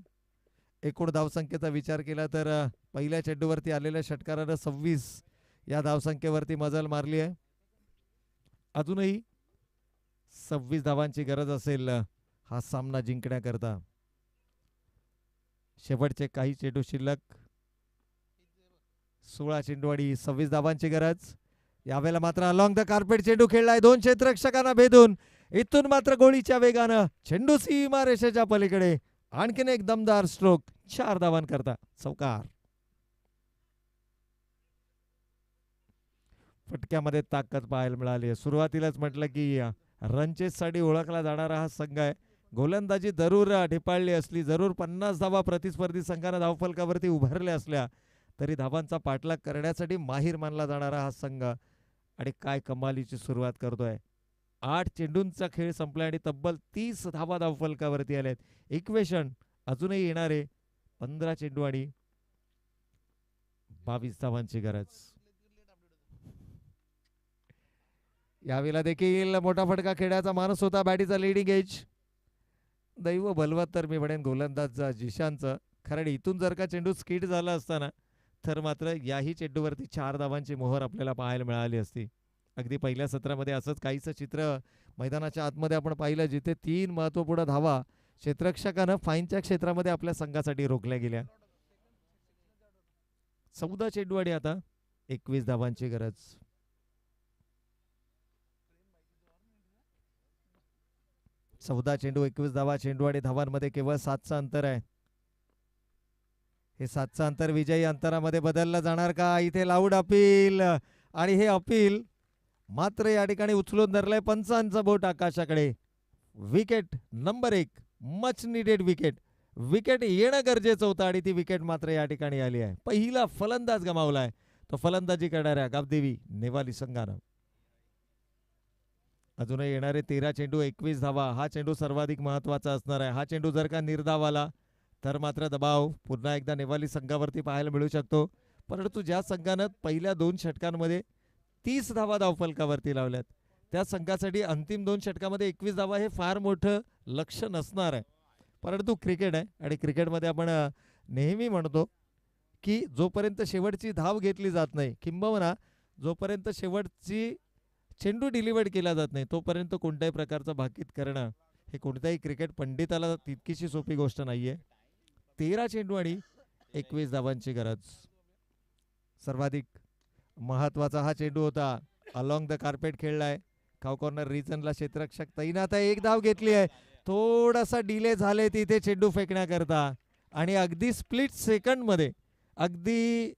Speaker 1: एकूण धावसंख्येचा विचार केला तर पहिल्या चेंडूवरती आलेल्या षटकारानं 26 या धावसंख्येवरती मजल मारली आहे. अजूनही 26 धावांची गरज असेल हा सामना जिंकण्याकरता. शेवटचे काही चेंडू शिल्लक. 16 चेंडू आणि 26 धावांची गरज. यावेळेला मात्र अलॉंग द कार्पेट चेंडू खेळलाय 2 क्षेत्ररक्षकांना भेदून. इथून मात्र गोळीच्या वेगानं चेंडू सीमारेषेच्या पलीकडे. आणखीन एक दमदार स्ट्रोक 4 धावांकरता चौकार. फटक्यामध्ये ताकद पाहायला मिळाली आहे. सुरुवातीलाच म्हटलं की रनचेससाठी ओळखला जाणारा हा संघ आहे. गोलंदाजी जरूर ढिपाळली असली, जरूर 50 धावा प्रतिस्पर्धी संघानं धावफलकावरती उभारल्या असल्या तरी धावांचा पाठलाग करण्यासाठी माहीर मानला जाणारा हा संघ. आणि काय कमालीची सुरुवात करतोय. 8 चेंडूंचा खेळ संपला आणि तब्बल 30 धावा धावफलकावरती आल्यात. इक्वेशन अजूनही येणारे 15 चेंडू आणि 22 धावांची गरज. यावेळेला देखील मोठा फटका खेळायचा माणूस होता. बॅटीचा लीडिंग एज. दैव बलवत तर मी म्हणेन गोलंदाज जिशानचं. कारण इथून जर का चेंडू स्किट झाला असताना तर मात्र याही चेंडूवरती 4 धावांची मोहर आपल्याला पाहायला मिळाली असती. अगदी पहिल्या सत्रामध्ये असंच काहीचं चित्र मैदानाच्या आतमध्ये आपण पाहिलं, जिथे 3 महत्त्वपूर्ण धावा क्षेत्ररक्षकानं फाईनच्या क्षेत्रामध्ये आपल्या संघासाठी रोखल्या गेल्या. 14 चेंडू आणि आता 21 धावांची गरज. 14 चेंडू 21 धावा. चेंडू आणि धावांमध्ये केवळ 7चं अंतर आहे. हे 7चं अंतर विजयी अंतरामध्ये बदललं जाणार का? इथे लाऊड अपील. आणि हे अपील मात्र या ठिकाणी उचलून धरलंय पंचांचं बोट आकाशाकडे. Wicket number 1, much needed wicket. Wicket येणं गरजेचं होतं आणि ती विकेट मात्र या ठिकाणी आली आहे. पहिला फलंदाज गमावलाय तो फलंदाजी करणाऱ्या गावदेवी नेवाली संघानं. अजूनही येणारे 13 चेंडू 21 धावा. हा चेंडू सर्वाधिक महत्वाचा असणार आहे. हा चेंडू जर का निर्धाव आला तर मात्र दबाव पुन्हा एकदा नेवाली संघावरती पाहायला मिळू शकतो. परंतु ज्या संघानं पहिल्या 2 षटकांमध्ये 30 धावा धावफलकावरती लावल्यात त्या संघासाठी अंतिम 2 षटकामध्ये 21 धावा हे फार मोठं लक्ष नसणार आहे. परंतु क्रिकेट आहे आणि क्रिकेटमध्ये आपण नेहमी म्हणतो की जोपर्यंत शेवटची धाव घेतली जात नाही, किंबहुना जोपर्यंत शेवटची चेंडू डिलिव्हर्ड केला जात नाही, तोपर्यंत कोणत्याही प्रकारचं भाकीत करणं हे कोणत्याही क्रिकेट पंडिताला तितकीशी सोपी गोष्ट नाहीये. 13 चेंडू आणि 21 धावांची गरज. सर्वाधिक महत्वाचा हा चेंडू होता. अलॉंग द कार्पेट खेळलाय. खाव कॉर्नर रिजनला क्षेत्ररक्षक तैनात आहे. एक धाव घेतली आहे. थोडासा डिले झाले तिथे चेंडू फेकण्याकरता आणि अगदी स्प्लिट सेकंड मध्ये, अगदी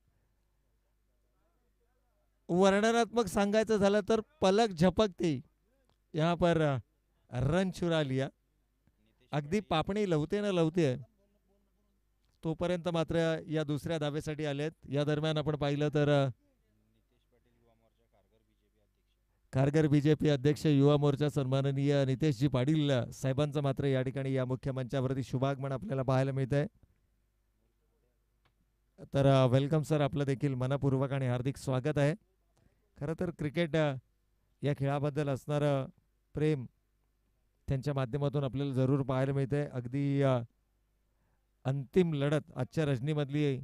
Speaker 1: वर्णनात्मक सांगायचं झालं तर पलक झपकती यहाँ पर रन चुरा लिया. अगदी पापणी लवते न लवते तोपर्यंत मात्र या दुसऱ्या धावेसाठी आलेत. या दरम्यान आपण पाहिलं तर कारगर बीजेपी अध्यक्ष युवा मोर्चा सन्माननीय नितेशजी पाटील साहेबांचं मात्र या ठिकाणी या मुख्य मंचावरती शुभागमन आपल्याला पाहायला मिळत आहे. तर वेलकम सर, आपलं देखील मनपूर्वक आणि हार्दिक स्वागत आहे. खरं तर क्रिकेट या खेळाबद्दल असणारं प्रेम त्यांच्या माध्यमातून आपल्याला जरूर पाहायला मिळते. अगदी अंतिम लढत आजच्या रजनीमधली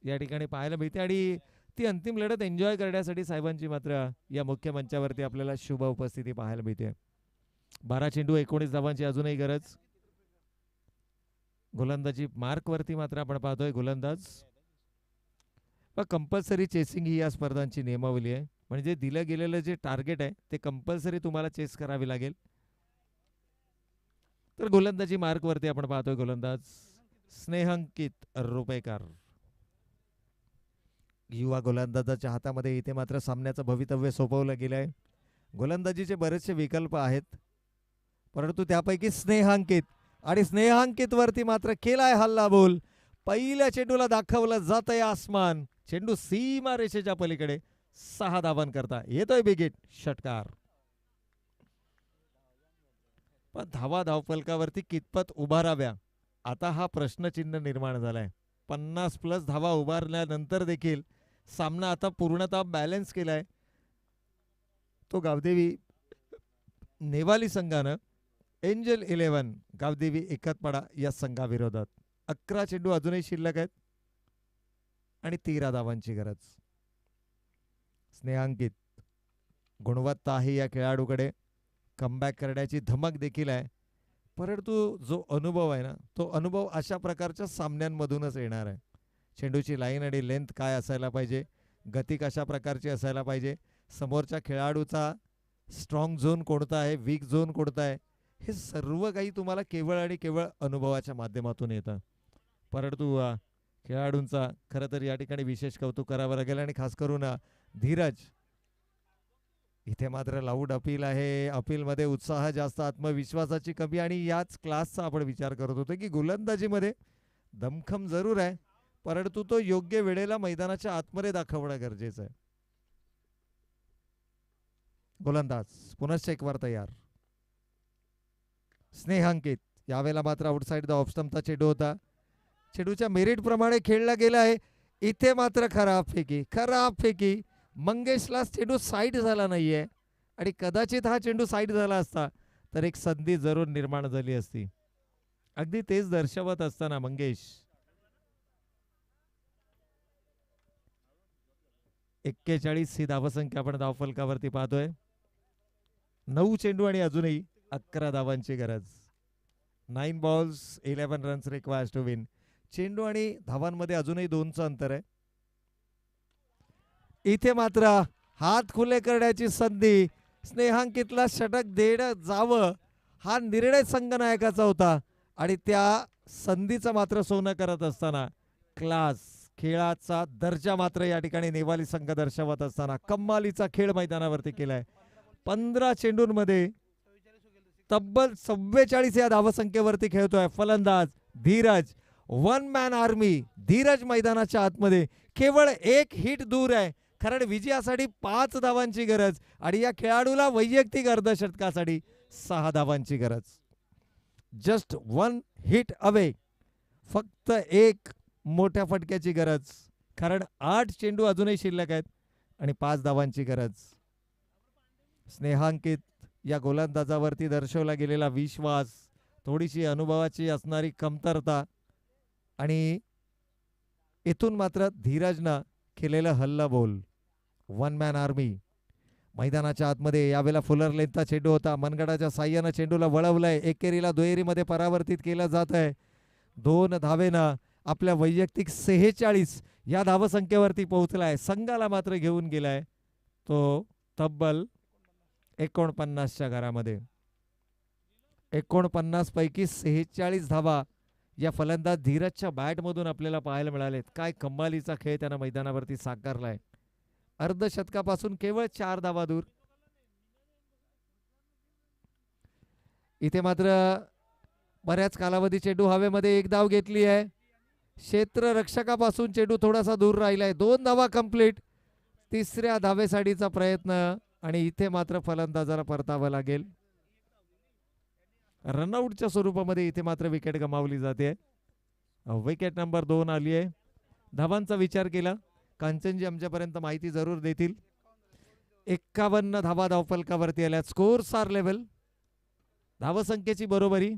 Speaker 1: या ठिकाणी पाहायला मिळते आणि ती अंतिम लढत एन्जॉय करण्यासाठी साहेबांची मात्र या मुख्य मंचावरती आपल्याला शुभ उपस्थिती पाहायला मिळते. 12 चेंडू 19 धावांची अजूनही गरज. गोलंदाजी मार्कवरती मात्र आपण पाहतोय गोलंदाज. कंपल्सरी चेसिंग ही या स्पर्धांची नियमावली आहे. म्हणजे दिलं गेलेलं जे टार्गेट आहे ते कंपल्सरी तुम्हाला चेस करावी लागेल. तर गोलंदाजी मार्कवरती आपण पाहतोय गोलंदाज स्नेहांकित रुपेकर. युवा गोलंदाजाच्या हातामध्ये इथे मात्र सामन्याचं भवितव्य सोपवलं गेलंय. गोलंदाजीचे बरेचसे विकल्प आहेत, परंतु त्यापैकी स्नेहांकित आणि स्नेहांकित वरती मात्र केलाय हल्ला बोल. पहिल्या चेंडूला दाखवलं जातंय आसमान. चेंडू सीमा रेषेच्या पलीकडे 6 धावांकरता येतोय बिगिट षटकार. पण धावा धावफलकावरती कितपत उभाराव्या आता हा प्रश्नचिन्ह निर्माण झालाय. 50+ धावा उभारल्यानंतर देखील सामना आता पूर्णतः बॅलन्स केलाय तो गावदेवी नेवाली संघानं एंजल 11 गावदेवी एकतपाडा या संघाविरोधात. 11 चेंडू अजूनही शिल्लक आहेत आणि 13 धावांची गरज. स्नेहांकित गुणवत्ता आहे या खेळाडूकडे, कमबॅक करण्याची धमक देखील आहे, परंतु जो अनुभव आहे ना तो अनुभव अशा प्रकारच्या सामन्यांमधूनच येणार आहे. चेंडूची लाईन आणि लेंथ काय असायला पाहिजे, गती कशा प्रकारची असायला पाहिजे, समोरच्या खेळाडूचा स्ट्रॉंग झोन कोणता आहे, वीक झोन कोणता आहे, हे सर्व काही तुम्हाला केवळ आणि केवळ अनुभवाच्या माध्यमातून येतं. परंतु खेळाडूंचा खरं तर या ठिकाणी विशेष कौतुक करावं लागेल आणि खास करून धीरज. इथे मात्र लाऊड अपील आहे. अपीलमध्ये उत्साह जास्त, आत्मविश्वासाची कमी आणि याच क्लासचा आपण विचार करत होतो की गोलंदाजीमध्ये दमखम जरूर आहे, परंतु तो योग्य वेळेला मैदानाच्या आतमध्ये दाखवणं गरजेचं आहे. गोलंदाज पुनश्च एक वर तयार. स्नेहांकित यावेळेला मात्र आउटसाइड द ऑफ स्टंपचा चेंडू होता. चेंडूच्या मेरिट प्रमाणे खेळला गेला आहे. इथे मात्र खराब फेकी मंगेशला चेंडू साईड झाला नाहीये आणि कदाचित हा चेंडू साईड झाला असता तर एक संधी जरूर निर्माण झाली असती. अगदी तेच दर्शवत असताना मंगेश 41 ही धावसंख्या आपण धावफलकावरती पाहतोय. 9 चेंडू आणि अजूनही 11 धावांची गरज. 9 balls 11 runs required to win. चेंडू आणि धावांमध्ये अजूनही 2चं अंतर आहे. इथे मात्र हात खुले करण्याची संधी. स्नेहांकितला षटक देणं जावं हा निर्णय संघनायकाचा होता आणि त्या संधीचं मात्र सोनं करत असताना क्लास, खेळाचा दर्जा मात्र या ठिकाणी नेवाली संघ दर्शवत असताना कमालीचा खेळ मैदानावरती केलाय. 15 चेंडूंमध्ये तब्बल 44 या धावसंख्येवरती खेळतोय फलंदाज धीरज. 1 man army. धीरज मैदानाच्या आतमध्ये केवळ 1 हिट दूर आहे, कारण विजयासाठी 5 धावांची गरज आणि या खेळाडूला वैयक्तिक अर्धशतकासाठी 6 धावांची गरज. Just 1 hit away. फक्त 1 मोठ्या फटक्याची गरज, कारण 8 चेंडू अजूनही शिल्लक आहेत आणि 5 धावांची गरज. स्नेहांकित या गोलंदाजावरती दर्शवला गेलेला विश्वास, थोडीशी अनुभवाची असणारी कमतरता आणि इथून मात्र धीरजनं केलेलं हल्ला बोल. 1 man आर्मी. मैदानाच्या आतमध्ये यावेळेला फुलर लेंथचा चेंडू होता. मनगडाच्या साह्यानं चेंडूला वळवलंय. एकेरीला दुहेरीमध्ये परावर्तित केलं जात आहे. 2 धावेनं आपल्या वैयक्तिक 46 या धावसंख्येवरती पोहोचलाय. संघाला मात्र घेऊन गेलाय तो तब्बल 49च्या घरामध्ये. 49 पैकी 46 धावा या फलंदाज धीरजच्या बॅटमधून आपल्याला पाहायला मिळालेत. काय कमालीचा खेळ त्यानं मैदानावरती साकारलाय. अर्धशतकापासून केवळ 4 धावा दूर. इथे मात्र बऱ्याच कालावधी चेंडू हवेमध्ये एक धाव घेतली आहे. क्षेत्ररक्षकापासून चेंडू थोडासा दूर राहिलाय. 2 धावा कंप्लीट. तिसऱ्या धावेसाठीचा प्रयत्न आणि इथे मात्र फलंदाजाला परतावं लागेल. रनआउटच्या स्वरूपामध्ये इथे मात्र विकेट गमावली जाते. विकेट नंबर 2 आली आहे. धावांचा विचार केला कांचनजी आमच्यापर्यंत माहिती जरूर देतील. 51 धावा धावफलकावरती आल्या. Scores R level. धावसंख्येची बरोबरी,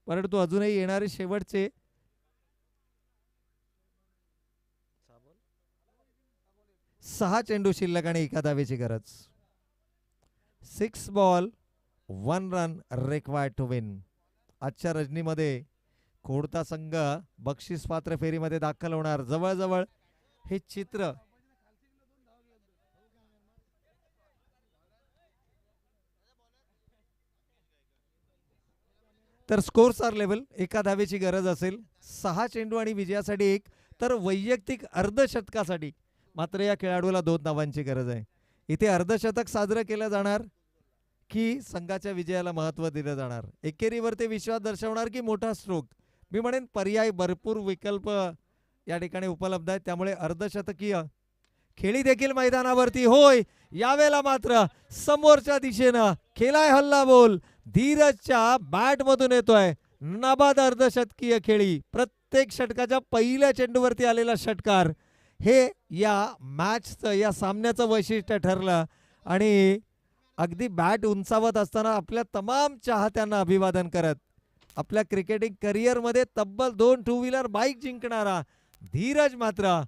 Speaker 1: परंतु अजूनही येणारे शेवटचे 6 चेंडू शिल्लक आणि 1 धावेची गरज. 6 ball 1 run required to win. आजच्या रजनीमध्ये कोणता संघ बक्षीस पात्र फेरीमध्ये दाखल होणार, जवळजवळ हे चित्र तर स्कोर्स आर लेवल. 1 धावेची गरज असेल. 6 चेंडू आणि विजयासाठी 1, तर वैयक्तिक अर्धशतकासाठी मात्र या खेळाडूला 2 धावांची गरज आहे. इथे अर्धशतक साजरं केलं जाणार की संघाच्या विजयाला महत्त्व दिलं जाणार, एकेरीवर ते विश्वास दर्शवणार की मोठा स्ट्रोक. मी म्हणेन पर्याय भरपूर विकल्प या ठिकाणी उपलब्ध आहेत. त्यामुळे अर्धशतकीय खेळी देखील मैदानावरती. होय, यावेळेला मात्र समोरच्या दिशेनं खेळाय हल्ला बोल धीरजच्या बॅटमधून येतोय. नाबाद अर्धशतकीय खेळी. प्रत्येक षटकाच्या पहिल्या चेंडूवरती आलेला षटकार हे या मॅचचं, या सामन्याचं वैशिष्ट्य ठरलं. आणि अगदी बॅट उंचावत असताना आपल्या तमाम चाहत्यांना अभिवादन करत आपल्या क्रिकेटिंग करिअरमध्ये तब्बल 2 टू व्हीलर बाईक जिंकणारा धीरज मात्र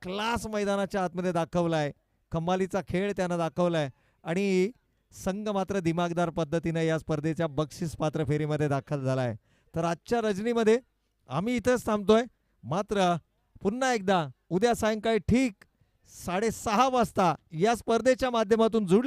Speaker 1: क्लास मैदानाच्या आतमध्ये दाखवलाय. कमालीचा खेळ त्यानं दाखवलाय आणि संघ मात्र दिमागदार पद्धतीने या स्पर्धेच्या बक्षीस पात्र फेरीमध्ये दाखल झालाय. तर आजच्या रजनीमध्ये आम्ही इथंच थांबतोय. मात्र पुन्हा एकदा उद्या सायंकाळी ठीक 6:30 वाजता या स्पर्धेच्या माध्यमातून जुळले